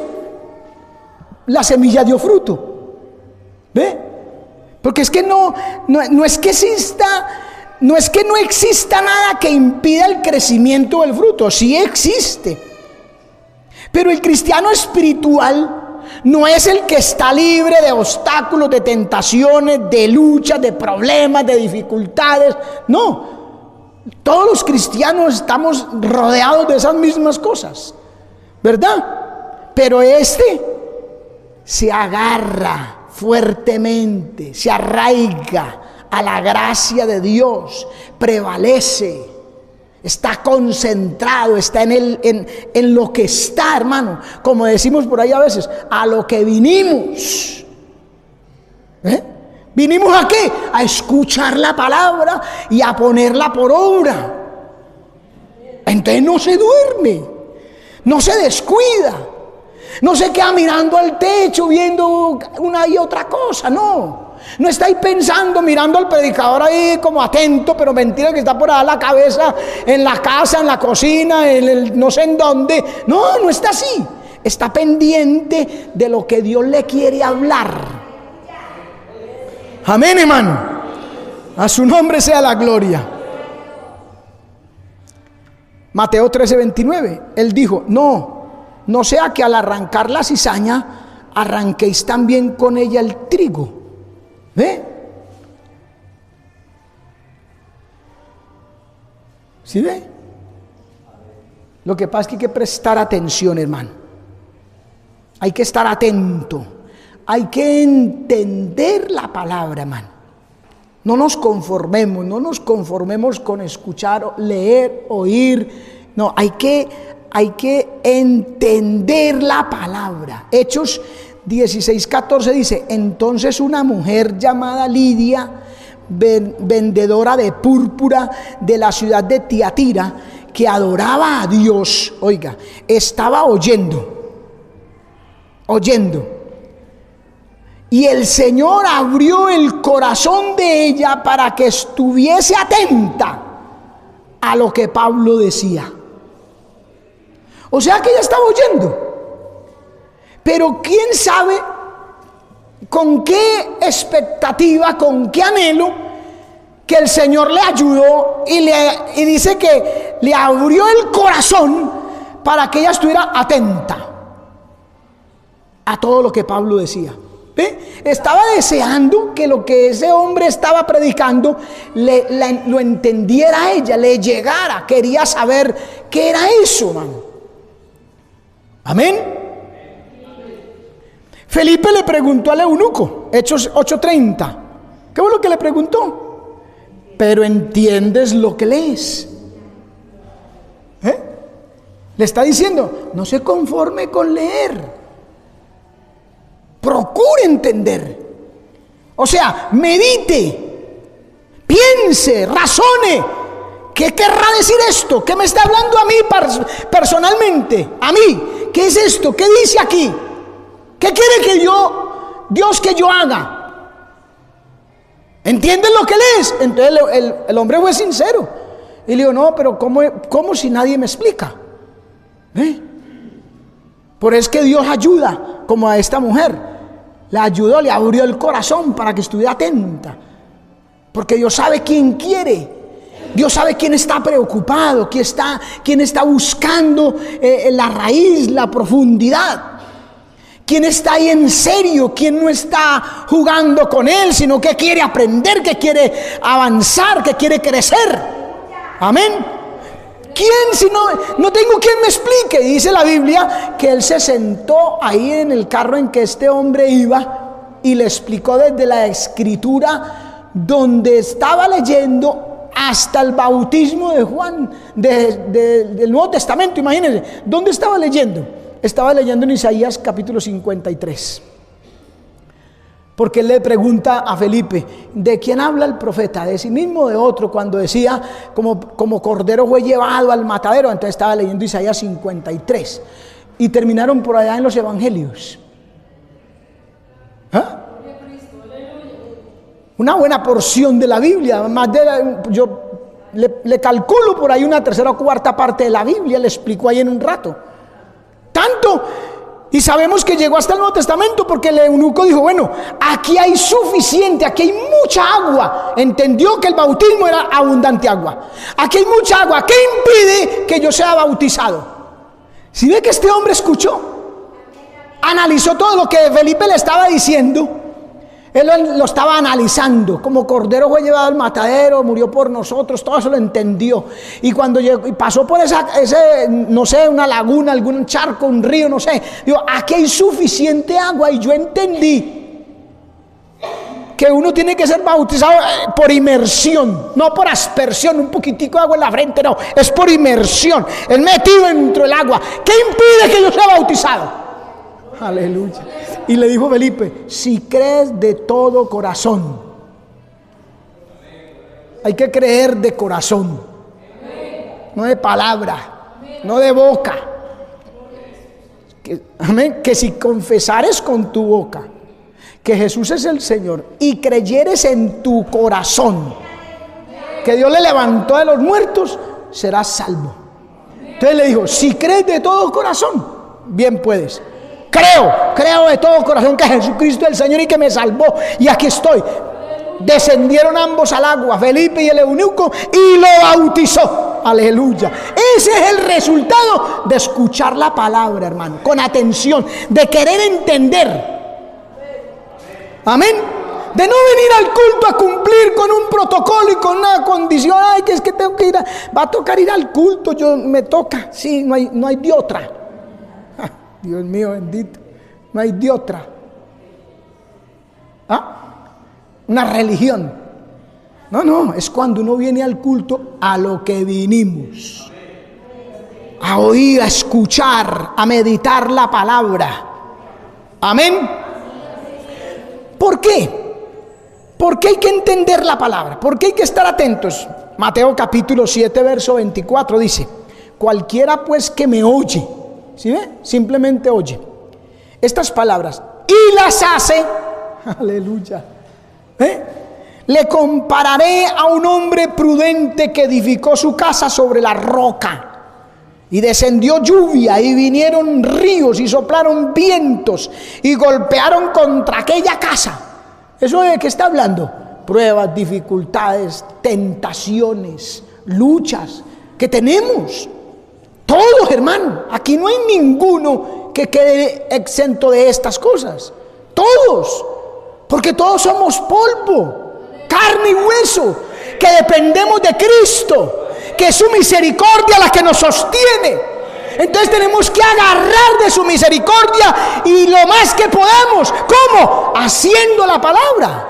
la semilla dio fruto. ¿Ve? Porque es que no es que no exista nada que impida el crecimiento del fruto. Sí existe. Pero el cristiano espiritual no es el que está libre de obstáculos, de tentaciones, de luchas, de problemas, de dificultades. No. Todos los cristianos estamos rodeados de esas mismas cosas, ¿verdad? Pero se agarra fuertemente, se arraiga a la gracia de Dios, prevalece, está concentrado, está en lo que está, hermano, como decimos por ahí a veces, a lo que vinimos. ¿Vinimos a qué? A escuchar la palabra y a ponerla por obra. Entonces no se duerme, no se descuida, no se queda mirando al techo viendo una y otra cosa, no está ahí pensando, mirando al predicador ahí como atento, pero mentira que está por ahí la cabeza en la casa, en la cocina, en el no sé en dónde. No está así, está pendiente de lo que Dios le quiere hablar. Amén, hermano. A su nombre sea la gloria. Mateo 13:29, él dijo: no sea que al arrancar la cizaña arranquéis también con ella el trigo. ¿Ve? ¿Sí ve? Lo que pasa es que hay que prestar atención, hermano. Hay que estar atento. Hay que entender la palabra, hermano. No nos conformemos con escuchar, leer, oír. No, hay que entender la palabra. Hechos 16:14 dice: entonces una mujer llamada Lidia, vendedora de púrpura de la ciudad de Tiatira, que adoraba a Dios, oiga, estaba oyendo. Y el Señor abrió el corazón de ella para que estuviese atenta a lo que Pablo decía. O sea que ella estaba oyendo. Pero quién sabe con qué expectativa, con qué anhelo, que el Señor le ayudó y dice que le abrió el corazón para que ella estuviera atenta a todo lo que Pablo decía. ¿Ve? Estaba deseando que lo que ese hombre estaba predicando lo entendiera a ella, le llegara, quería saber qué era eso, hermano. Amén. Felipe le preguntó al eunuco, Hechos 8:30. ¿Qué fue lo que le preguntó? Pero ¿entiendes lo que lees? Le está diciendo, no se conforme con leer, procure entender. O sea, medite, piense, razone, ¿qué querrá decir esto? ¿Qué me está hablando a mí personalmente? A mí, ¿qué es esto? ¿Qué dice aquí? ¿Qué quiere que Dios que yo haga? ¿Entienden lo que lees? Entonces el hombre fue sincero y le dijo, no, pero ¿cómo si nadie me explica? Por eso es que Dios ayuda, como a esta mujer, la ayudó, le abrió el corazón para que estuviera atenta, porque Dios sabe quién quiere, Dios sabe quién está preocupado, quién está buscando la raíz, la profundidad. ¿Quién está ahí en serio? ¿Quién no está jugando con él, sino que quiere aprender, que quiere avanzar, que quiere crecer? Amén. ¿Quién si no tengo quien me explique? Dice la Biblia que él se sentó ahí en el carro en que este hombre iba y le explicó desde la escritura donde estaba leyendo hasta el bautismo de Juan del Nuevo Testamento. Imagínense, ¿dónde estaba leyendo? Estaba leyendo en Isaías capítulo 53, porque él le pregunta a Felipe, ¿de quién habla el profeta? ¿De sí mismo o de otro? Cuando decía, como cordero fue llevado al matadero. Entonces estaba leyendo Isaías 53 y terminaron por allá en los evangelios. ¿Ah? Una buena porción de la Biblia, yo le calculo por ahí una tercera o cuarta parte de la Biblia, le explicó ahí en un rato. Tanto, y sabemos que llegó hasta el Nuevo Testamento porque el eunuco dijo, bueno, aquí hay suficiente, aquí hay mucha agua. Entendió que el bautismo era abundante agua. Aquí hay mucha agua, ¿qué impide que yo sea bautizado? Si ve que este hombre escuchó, analizó todo lo que Felipe le estaba diciendo. Él lo estaba analizando, como cordero fue llevado al matadero, murió por nosotros, todo eso lo entendió. Y cuando llegó, y pasó por no sé, una laguna, algún charco, un río, no sé, digo, aquí hay suficiente agua. Y yo entendí que uno tiene que ser bautizado por inmersión, no por aspersión, un poquitico de agua en la frente, no, es por inmersión, es metido dentro del agua. ¿Qué impide que yo sea bautizado? Aleluya. Y le dijo Felipe, si crees de todo corazón. Hay que creer de corazón, no de palabra, no de boca. Amén. Que si confesares con tu boca que Jesús es el Señor y creyeres en tu corazón que Dios le levantó de los muertos, serás salvo. Entonces le dijo, si crees de todo corazón, bien puedes. Creo de todo corazón que Jesucristo es el Señor y que me salvó, y aquí estoy. Descendieron ambos al agua, Felipe y el eunuco, y lo bautizó. Aleluya. Ese es el resultado de escuchar la palabra, hermano, con atención, de querer entender. Amén. De no venir al culto a cumplir con un protocolo y con una condición. Ay, que es que tengo que ir, va a tocar ir al culto, me toca. Sí, no hay de otra. Dios mío bendito, no hay de otra. Una religión. No, es cuando uno viene al culto a lo que vinimos, a oír, a escuchar, a meditar la palabra. Amén. ¿Por qué? ¿Por qué hay que entender la palabra? ¿Por qué hay que estar atentos? Mateo capítulo 7 verso 24 dice, cualquiera pues que me oye, ¿sí ve? Simplemente oye estas palabras y las hace, aleluya, le compararé a un hombre prudente que edificó su casa sobre la roca. Y descendió lluvia y vinieron ríos y soplaron vientos y golpearon contra aquella casa. ¿Eso de qué está hablando? Pruebas, dificultades, tentaciones, luchas que tenemos. Todos, hermano, aquí no hay ninguno que quede exento de estas cosas. Todos, porque todos somos polvo, carne y hueso, que dependemos de Cristo, que es su misericordia la que nos sostiene. Entonces tenemos que agarrar de su misericordia y lo más que podemos. ¿Cómo? Haciendo la palabra.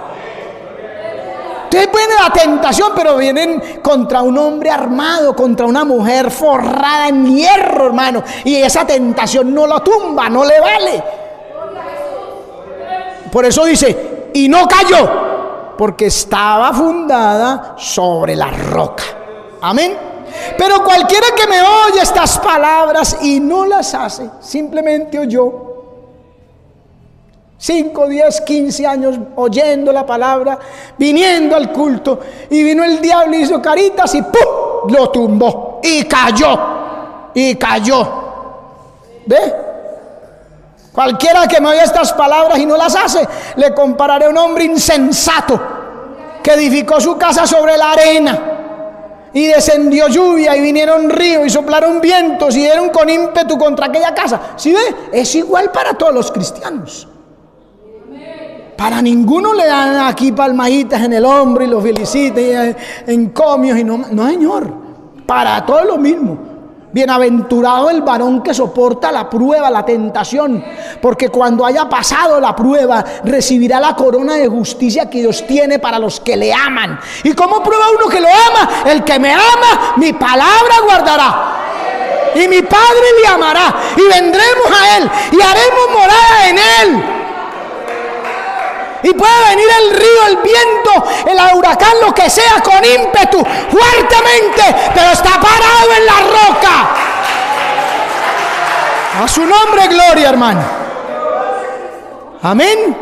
Ustedes vienen a la tentación, pero vienen contra un hombre armado, contra una mujer forrada en hierro, hermano. Y esa tentación no lo tumba, no le vale. Por eso dice, y no cayó, porque estaba fundada sobre la roca. Amén. Pero cualquiera que me oye estas palabras y no las hace, simplemente oyó 5, 10, 15 años oyendo la palabra, viniendo al culto, y vino el diablo y hizo caritas y ¡pum!, lo tumbó y cayó. ¿Ve? Cualquiera que me oye estas palabras y no las hace, le compararé a un hombre insensato que edificó su casa sobre la arena, y descendió lluvia y vinieron ríos y soplaron vientos y dieron con ímpetu contra aquella casa. ¿Sí ve? Es igual para todos los cristianos. Para ninguno le dan aquí palmaditas en el hombro y lo felicitan y encomios y no, señor. Para todos lo mismo. Bienaventurado el varón que soporta la prueba, la tentación, porque cuando haya pasado la prueba recibirá la corona de justicia que Dios tiene para los que le aman. ¿Y cómo prueba uno que lo ama? El que me ama, mi palabra guardará, y mi Padre le amará, y vendremos a él y haremos morada en él. Y puede venir el río, el viento, el huracán, lo que sea, con ímpetu, fuertemente, pero está parado en la roca. A su nombre, gloria, hermano. Amén.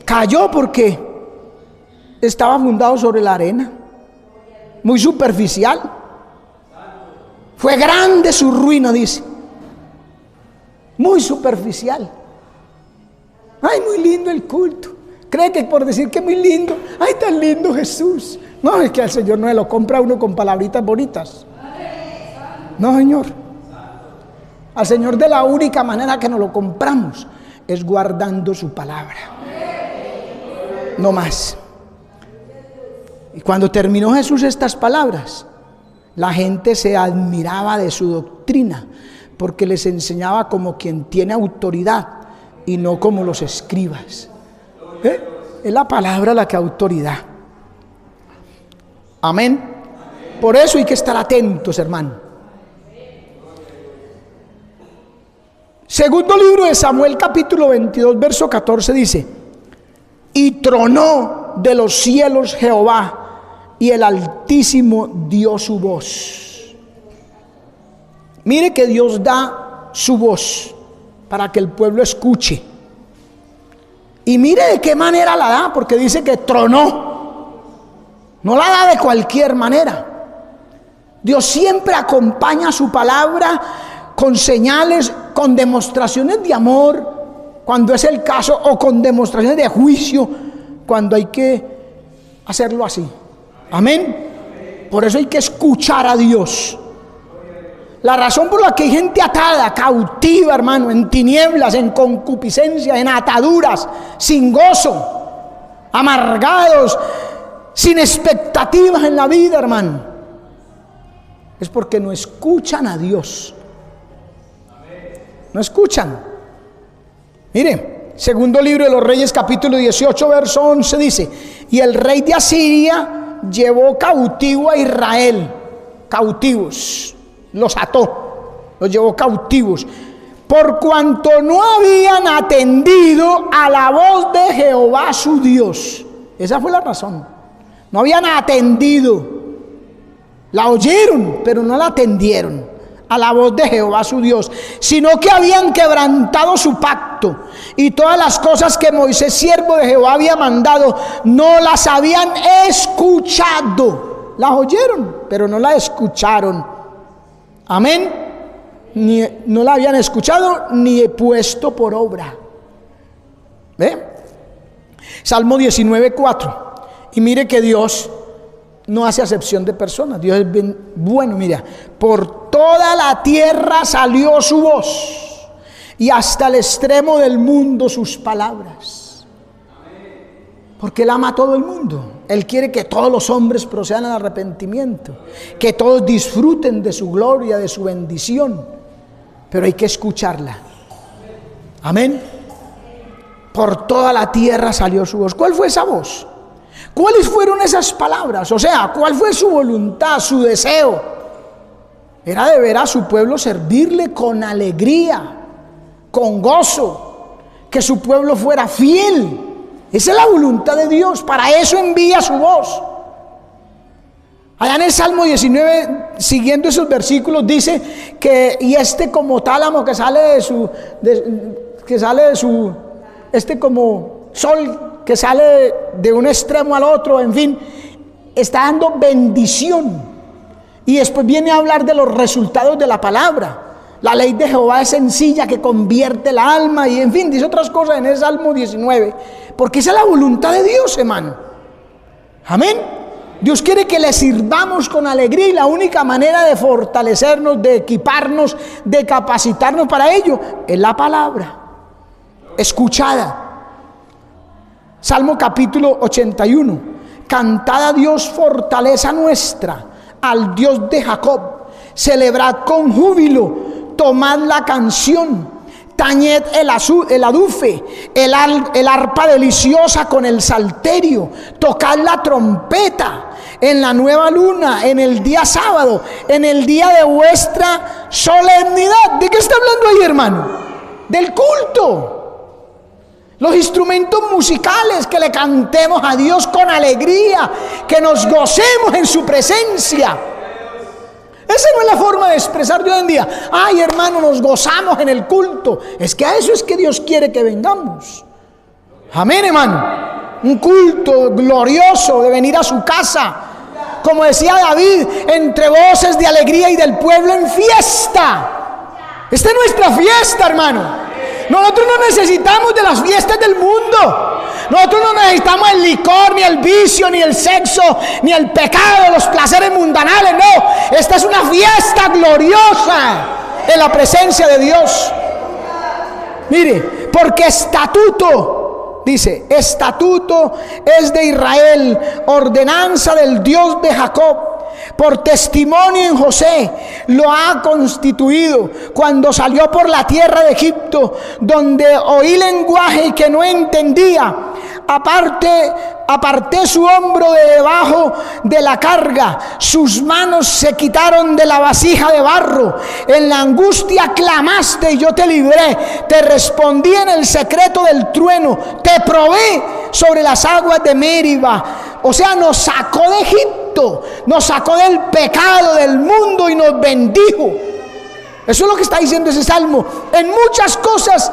Cayó porque estaba fundado sobre la arena, muy superficial. Fue grande su ruina, dice. Muy superficial. Ay, muy lindo el culto. Cree que por decir que muy lindo, ay, tan lindo Jesús. No, es que al Señor no se lo compra uno con palabritas bonitas. No, Señor. Al Señor de la única manera que nos lo compramos es guardando su palabra. No más. Y cuando terminó Jesús estas palabras, la gente se admiraba de su doctrina, porque les enseñaba como quien tiene autoridad y no como los escribas. Es la palabra la que da autoridad. Amén. Por eso hay que estar atentos, hermano. Segundo libro de Samuel, capítulo 22, verso 14 dice: y tronó de los cielos Jehová, y el Altísimo dio su voz. Mire que Dios da su voz para que el pueblo escuche. Y mire de qué manera la da, porque dice que tronó. No la da de cualquier manera. Dios siempre acompaña su palabra con señales, con demostraciones de amor, cuando es el caso, o con demostraciones de juicio, cuando hay que hacerlo así. Amén. Por eso hay que escuchar a Dios. La razón por la que hay gente atada, cautiva, hermano, en tinieblas, en concupiscencia, en ataduras, sin gozo, amargados, sin expectativas en la vida, hermano, es porque no escuchan a Dios. No escuchan. Mire, segundo libro de los Reyes, capítulo 18, verso 11 dice: y el rey de Asiria llevó cautivo a Israel, cautivos. Los ató, los llevó cautivos, por cuanto no habían atendido a la voz de Jehová su Dios. Esa fue la razón. No habían atendido. La oyeron, pero no la atendieron a la voz de Jehová su Dios, sino que habían quebrantado su pacto, y todas las cosas que Moisés, siervo de Jehová, había mandado, no las habían escuchado. Las oyeron, pero no las escucharon. Amén. No la habían escuchado ni puesto por obra. ¿Ve? Salmo 19:4. Y mire que Dios no hace acepción de personas. Dios es bien bueno. Mira, por toda la tierra salió su voz, y hasta el extremo del mundo sus palabras. Porque Él ama a todo el mundo. Él quiere que todos los hombres procedan al arrepentimiento, que todos disfruten de su gloria, de su bendición. Pero hay que escucharla. Amén. Por toda la tierra salió su voz. ¿Cuál fue esa voz? ¿Cuáles fueron esas palabras? O sea, ¿cuál fue su voluntad, su deseo? Era de ver a su pueblo servirle con alegría, con gozo, que su pueblo fuera fiel. Esa es la voluntad de Dios. Para eso envía su voz. Allá en el Salmo 19, siguiendo esos versículos, dice que y como tálamo que sale de su, como sol que sale de un extremo al otro, en fin, está dando bendición. Y después viene a hablar de los resultados de la palabra. La ley de Jehová es sencilla, que convierte la alma, y en fin, dice otras cosas en el Salmo 19, porque esa es la voluntad de Dios, hermano. Amén. Dios quiere que le sirvamos con alegría, y la única manera de fortalecernos, de equiparnos, de capacitarnos para ello es la palabra escuchada. Salmo capítulo 81. Cantad a Dios fortaleza nuestra, al Dios de Jacob. Celebrad con júbilo, tomad la canción, tañed el adufe, el arpa deliciosa con el salterio, tocad la trompeta en la nueva luna, en el día sábado, en el día de vuestra solemnidad. ¿De qué está hablando ahí, hermano? Del culto. Los instrumentos musicales, que le cantemos a Dios con alegría, que nos gocemos en su presencia. Esa no es la forma de expresar de hoy en día. Ay, hermano, nos gozamos en el culto. Es que a eso es que Dios quiere que vengamos. Amén, hermano. Un culto glorioso de venir a su casa. Como decía David, entre voces de alegría y del pueblo en fiesta. Esta es nuestra fiesta, hermano. Nosotros no necesitamos de las fiestas del mundo. Nosotros no necesitamos el licor, ni el vicio, ni el sexo, ni el pecado, los placeres mundanales. No, esta es una fiesta gloriosa en la presencia de Dios. Mire, porque estatuto, dice, estatuto es de Israel, ordenanza del Dios de Jacob. Por testimonio en José lo ha constituido, cuando salió por la tierra de Egipto, donde oí lenguaje que no entendía. Aparté su hombro de debajo de la carga, sus manos se quitaron de la vasija de barro. En la angustia clamaste y yo te libré, te respondí en el secreto del trueno, te probé sobre las aguas de Meriba. O sea, nos sacó de Egipto, nos sacó del pecado, del mundo, y nos bendijo. Eso es lo que está diciendo ese salmo. En muchas cosas,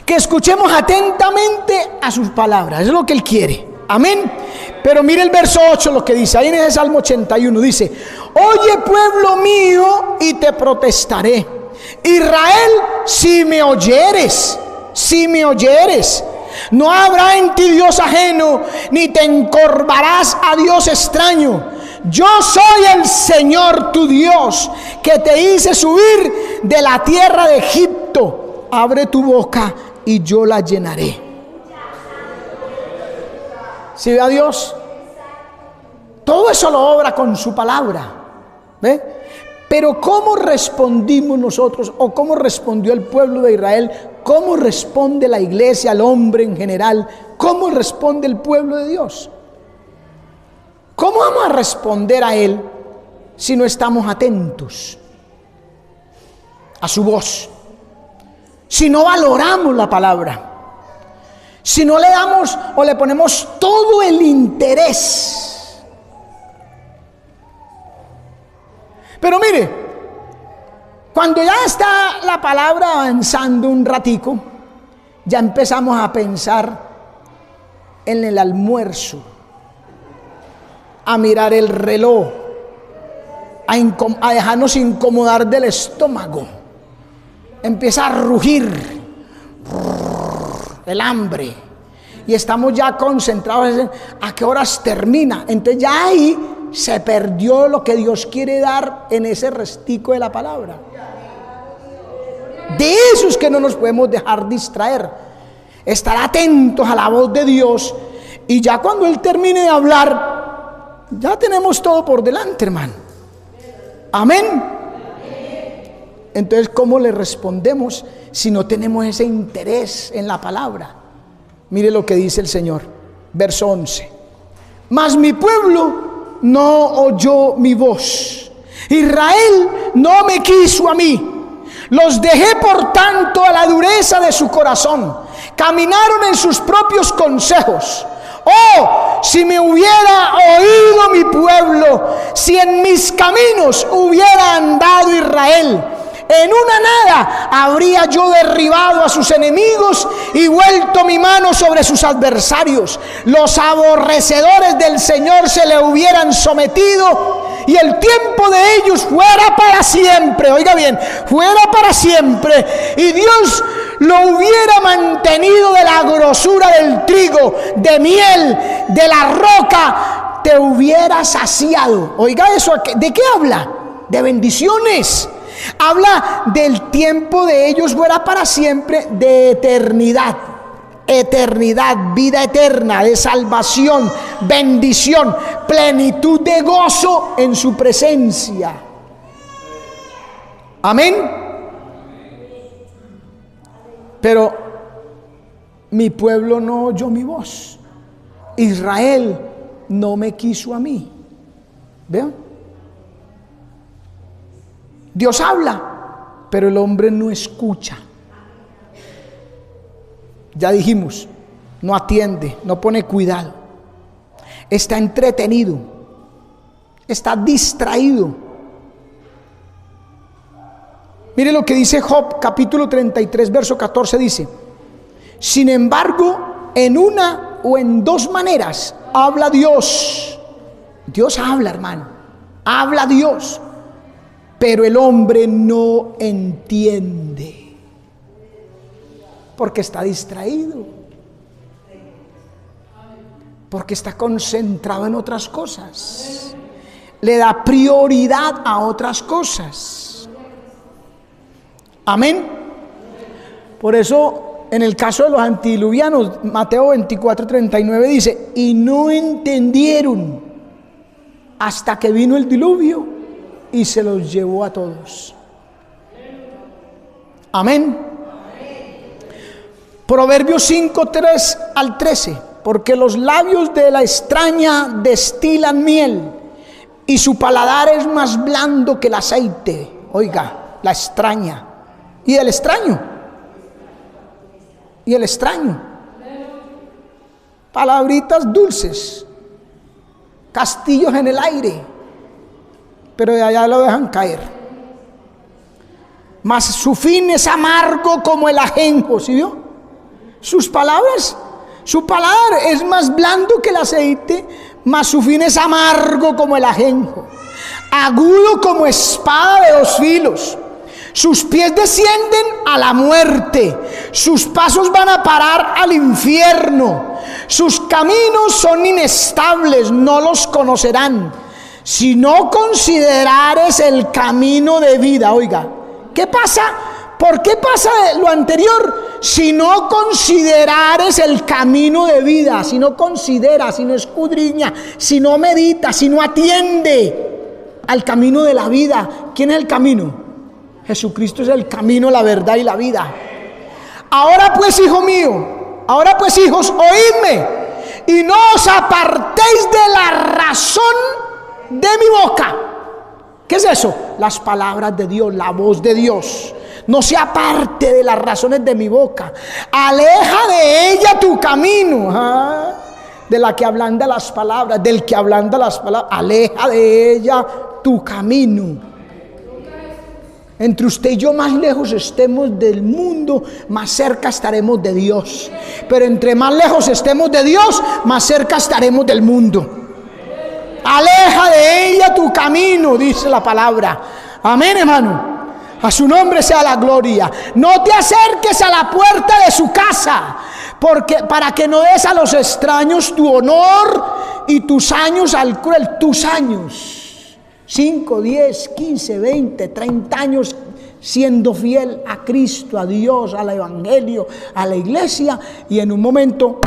que escuchemos atentamente a sus palabras. Eso es lo que Él quiere. Amén. Pero mire el verso 8, lo que dice ahí en ese Salmo 81. Dice: oye, pueblo mío, y te protestaré. Israel, si me oyeres, no habrá en ti Dios ajeno, ni te encorvarás a Dios extraño. Yo soy el Señor tu Dios, que te hice subir de la tierra de Egipto. Abre tu boca y yo la llenaré. ¿Sí ve a Dios? Todo eso lo obra con su palabra. ¿Ve? Pero ¿cómo respondimos nosotros, o cómo respondió el pueblo de Israel? ¿Cómo responde la iglesia, el hombre en general? ¿Cómo responde el pueblo de Dios? ¿Cómo vamos a responder a Él si no estamos atentos a su voz? Si no valoramos la palabra, si no le damos o le ponemos todo el interés. Pero mire, cuando ya está la palabra avanzando un ratico, ya empezamos a pensar en el almuerzo, a mirar el reloj, a dejarnos incomodar del estómago. Empieza a rugir el hambre, y estamos ya concentrados en a qué horas termina. Entonces ya ahí se perdió lo que Dios quiere dar en ese restico de la palabra. De eso es que no nos podemos dejar distraer. Estar atentos a la voz de Dios, y ya cuando Él termine de hablar, ya tenemos todo por delante, hermano. Amén. Entonces, ¿cómo le respondemos si no tenemos ese interés en la palabra? Mire lo que dice el Señor, verso 11. Mas mi pueblo no oyó mi voz, Israel no me quiso a mí. Los dejé por tanto a la dureza de su corazón, caminaron en sus propios consejos. Oh, si me hubiera oído mi pueblo, si en mis caminos hubiera andado Israel, en una nada habría yo derribado a sus enemigos y vuelto mi mano sobre sus adversarios. Los aborrecedores del Señor se le hubieran sometido y el tiempo de ellos fuera para siempre. Oiga bien, fuera para siempre. Y Dios lo hubiera mantenido de la grosura del trigo, de miel, de la roca, te hubiera saciado. Oiga eso, ¿de qué habla? De bendiciones. Habla del tiempo de ellos fuera para siempre, de eternidad. Eternidad, vida eterna, de salvación, bendición, plenitud de gozo en su presencia. Amén. Pero mi pueblo no oyó mi voz. Israel no me quiso a mí. ¿Vean? Dios habla, pero el hombre no escucha. Ya dijimos, no atiende, no pone cuidado. Está entretenido, está distraído. Mire lo que dice Job, capítulo 33, verso 14, dice: sin embargo, en una o en dos maneras habla Dios. Dios habla, hermano, habla Dios. Pero el hombre no entiende, porque está distraído, porque está concentrado en otras cosas, le da prioridad a otras cosas. Amén. Por eso, en el caso de los antediluvianos, Mateo 24:39 dice: y no entendieron hasta que vino el diluvio y se los llevó a todos. Amén. Proverbios 5, 3 al 13. Porque los labios de la extraña destilan miel, y su paladar es más blando que el aceite. Oiga, la extraña. Y el extraño. Y el extraño. Palabritas dulces, castillos en el aire, pero de allá lo dejan caer. Mas su fin es amargo como el ajenjo. ¿Sí vio? Sus palabras, su paladar es más blando que el aceite, mas su fin es amargo como el ajenjo, agudo como espada de dos filos. Sus pies descienden a la muerte, sus pasos van a parar al infierno. Sus caminos son inestables, no los conocerán. Si no considerares el camino de vida. Oiga, ¿qué pasa? ¿Por qué pasa lo anterior? Si no considerares el camino de vida, si no considera, si no escudriña, si no medita, si no atiende al camino de la vida. ¿Quién es el camino? Jesucristo es el camino, la verdad y la vida. Ahora pues, hijo mío, ahora pues, hijos, oídme, y no os apartéis de la razón de mi boca. ¿Qué es eso? Las palabras de Dios, la voz de Dios. No se aparte de las razones de mi boca. Aleja de ella tu camino. De la que ablanda las palabras, del que ablanda las palabras. Aleja de ella tu camino. Entre usted y yo, más lejos estemos del mundo, más cerca estaremos de Dios. Pero entre más lejos estemos de Dios, más cerca estaremos del mundo. Aleja de ella tu camino, dice la palabra. Amén, hermano. A su nombre sea la gloria. No te acerques a la puerta de su casa, porque para que no des a los extraños tu honor y tus años al cruel. Tus años, 5, 10, 15, 20, 30 años siendo fiel a Cristo, a Dios, al Evangelio, a la iglesia, y en un momento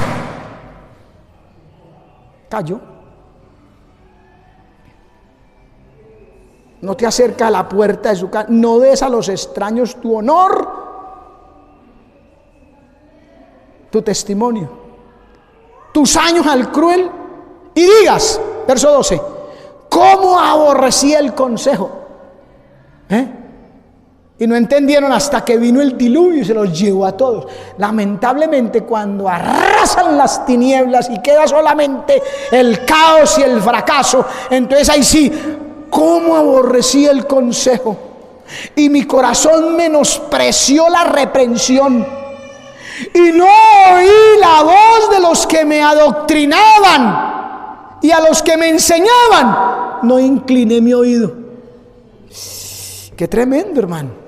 cayó. No te acerques a la puerta de su casa, no des a los extraños tu honor, tu testimonio, tus años al cruel, y digas, verso 12, ¿cómo aborrecí el consejo? Y no entendieron hasta que vino el diluvio y se los llevó a todos. Lamentablemente, cuando arrasan las tinieblas y queda solamente el caos y el fracaso, entonces ahí sí, cómo aborrecí el consejo. Y mi corazón menospreció la reprensión. Y no oí la voz de los que me adoctrinaban. Y a los que me enseñaban, no incliné mi oído. Qué tremendo, hermano.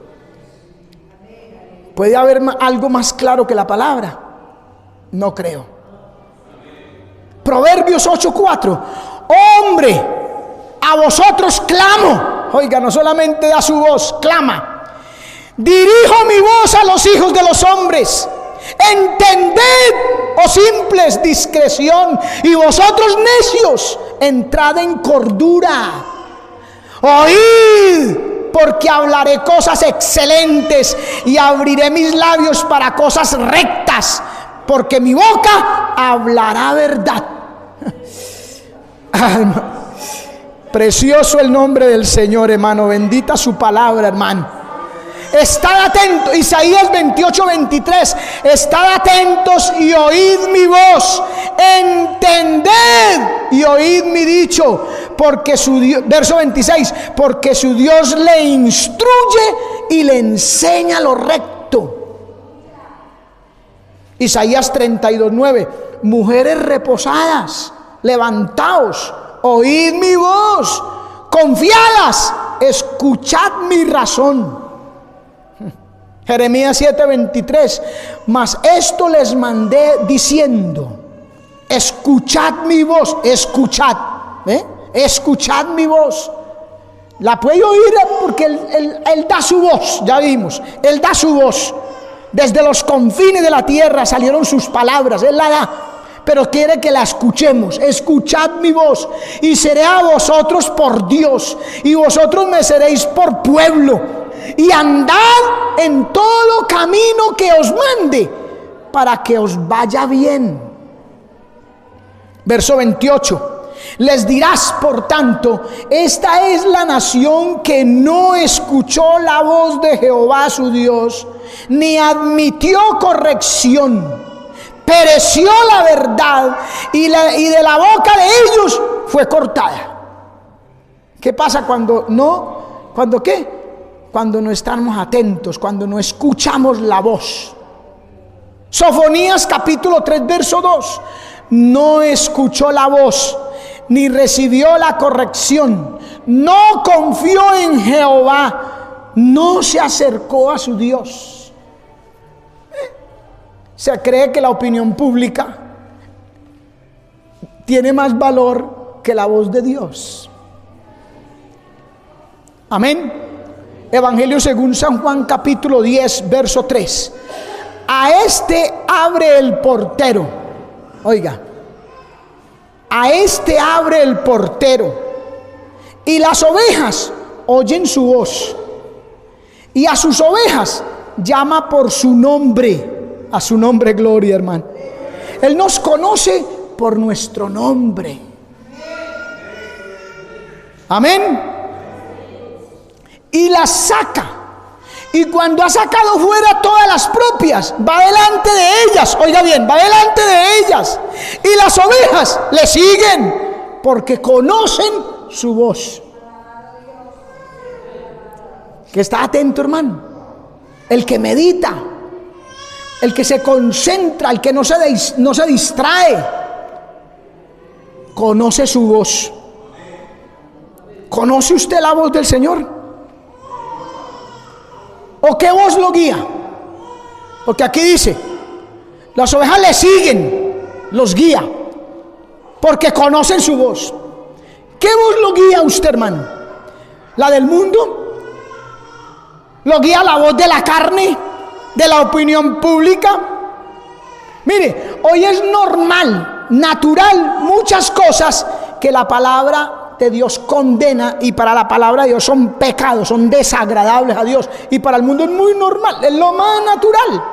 ¿Puede haber algo más claro que la palabra? No creo. Proverbios 8:4. Hombre, a vosotros clamo. Oiga, no solamente da su voz, clama. Dirijo mi voz a los hijos de los hombres. Entended, oh simples, discreción, y vosotros necios, entrad en cordura. Oíd, porque hablaré cosas excelentes y abriré mis labios para cosas rectas, porque mi boca hablará verdad. Ay, precioso el nombre del Señor, hermano. Bendita su palabra, hermano. Estad atentos, Isaías 28:23. Estad atentos y oíd mi voz. Entended y oíd mi dicho. Porque su Dios, verso 26, porque su Dios le instruye y le enseña lo recto. Isaías 32:9. Mujeres reposadas, levantaos, oíd mi voz. Confiadas, escuchad mi razón. Jeremías 7:23. Mas esto les mandé diciendo, escuchad mi voz, escuchad, escuchad mi voz. La puede oír porque él da su voz, ya vimos, Él da su voz. Desde los confines de la tierra salieron sus palabras, Él la da, pero quiere que la escuchemos. Escuchad mi voz y seré a vosotros por Dios, y vosotros me seréis por pueblo. Y andad en todo camino que os mande, para que os vaya bien. Verso 28. Les dirás, por tanto, esta es la nación que no escuchó la voz de Jehová su Dios, ni admitió corrección. Pereció la verdad y de la boca de ellos fue cortada. ¿Qué pasa cuando no? ¿Cuando qué? Cuando no estamos atentos, cuando no escuchamos la voz. Sofonías capítulo 3 verso 2. No escuchó la voz, ni recibió la corrección. No confió en Jehová, no se acercó a su Dios. Se cree que la opinión pública tiene más valor que la voz de Dios. Amén. Evangelio según San Juan capítulo 10 verso 3. A este abre el portero. Oiga, a este abre el portero, y las ovejas oyen su voz, y a sus ovejas llama por su nombre. A su nombre gloria, hermano. Él nos conoce por nuestro nombre. Amén. Y las saca, y cuando ha sacado fuera todas las propias, va delante de ellas. Oiga bien, va delante de ellas, y las ovejas le siguen porque conocen su voz. Que está atento, hermano. El que medita, el que se concentra, el que no se distrae, conoce su voz. ¿Conoce usted la voz del Señor? ¿O qué voz lo guía? Porque aquí dice, las ovejas le siguen, los guía, porque conocen su voz. ¿Qué voz lo guía a usted, hermano? ¿La del mundo? ¿Lo guía la voz de la carne? ¿De la opinión pública? Mire, hoy es normal, natural, muchas cosas que la palabra de Dios condena, y para la palabra de Dios son pecados, son desagradables a Dios, y para el mundo es muy normal, es lo más natural.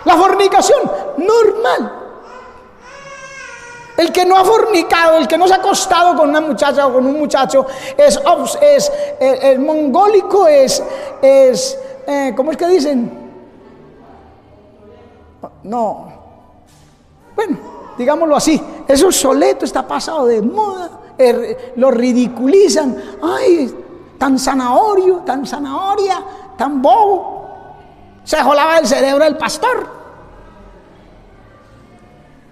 La fornicación, normal. El que no ha fornicado, el que no se ha acostado con una muchacha o con un muchacho, es mongólico, ¿cómo es que dicen? No, bueno, digámoslo así, eso es obsoleto, está pasado de moda, lo ridiculizan. Ay, tan zanahorio, tan zanahoria, tan bobo, se jolaba el cerebro del pastor.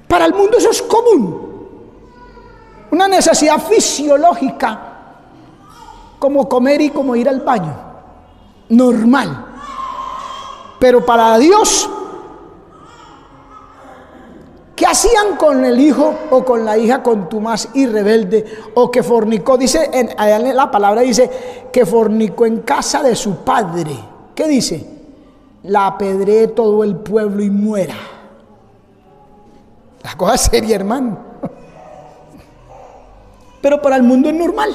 Para el mundo eso es común, una necesidad fisiológica, como comer y como ir al baño, normal. Pero para Dios, ¿qué hacían con el hijo o con la hija contumaz y rebelde o que fornicó? Dice, allá en la palabra dice que fornicó en casa de su padre. ¿Qué dice? La apedree todo el pueblo y muera. La cosa es seria, hermano. Pero para el mundo es normal.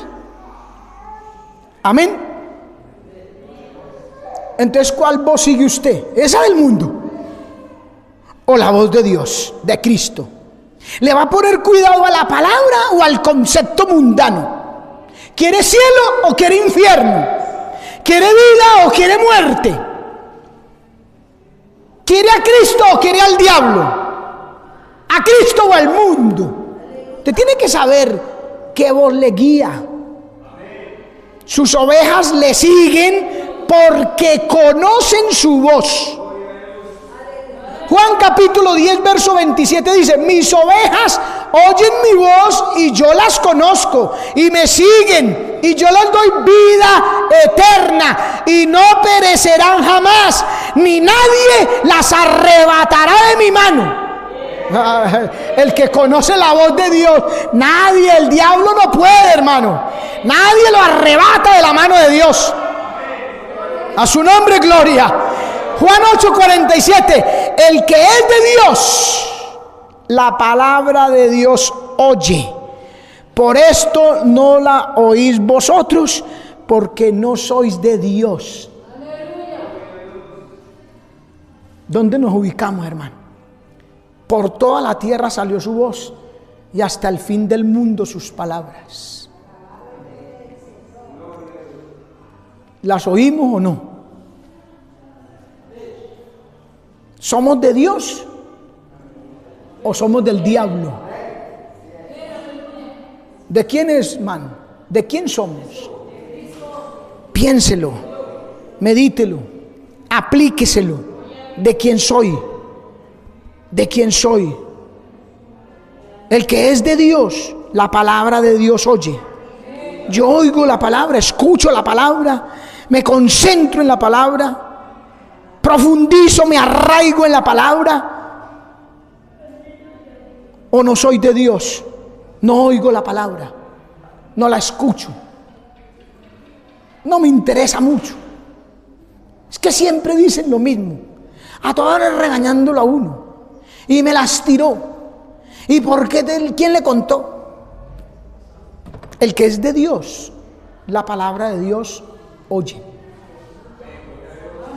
Amén. Entonces, ¿cuál voz sigue usted? ¿Esa del mundo o la voz de Dios, de Cristo? ¿Le va a poner cuidado a la palabra o al concepto mundano? ¿Quiere cielo o quiere infierno? ¿Quiere vida o quiere muerte? ¿Quiere a Cristo o quiere al diablo? ¿A Cristo o al mundo? Usted tiene que saber qué voz le guía. Sus ovejas le siguen porque conocen su voz. Juan capítulo 10 verso 27 dice: mis ovejas oyen mi voz y yo las conozco y me siguen y yo les doy vida eterna y no perecerán jamás, ni nadie las arrebatará de mi mano. El que conoce la voz de Dios, nadie, el diablo no puede, hermano, nadie lo arrebata de la mano de Dios. A su nombre gloria. Juan 8:47, el que es de Dios, la palabra de Dios oye. Por esto no la oís vosotros, porque no sois de Dios. ¿Dónde nos ubicamos, hermano? Por toda la tierra salió su voz, y hasta el fin del mundo sus palabras. ¿Las oímos o no? ¿Somos de Dios o somos del diablo? ¿De quién es, man? ¿De quién somos? Piénselo, medítelo, aplíqueselo. ¿De quién soy? ¿De quién soy? El que es de Dios, la palabra de Dios oye. Yo oigo la palabra, escucho la palabra, me concentro en la palabra, profundizo, me arraigo en la palabra. ¿O no soy de Dios? No oigo la palabra, no la escucho, no me interesa mucho. Es que siempre dicen lo mismo, a todas horas regañándolo a uno. Y me las tiró. ¿Y por qué? ¿Quién le contó? El que es de Dios, la palabra de Dios oye.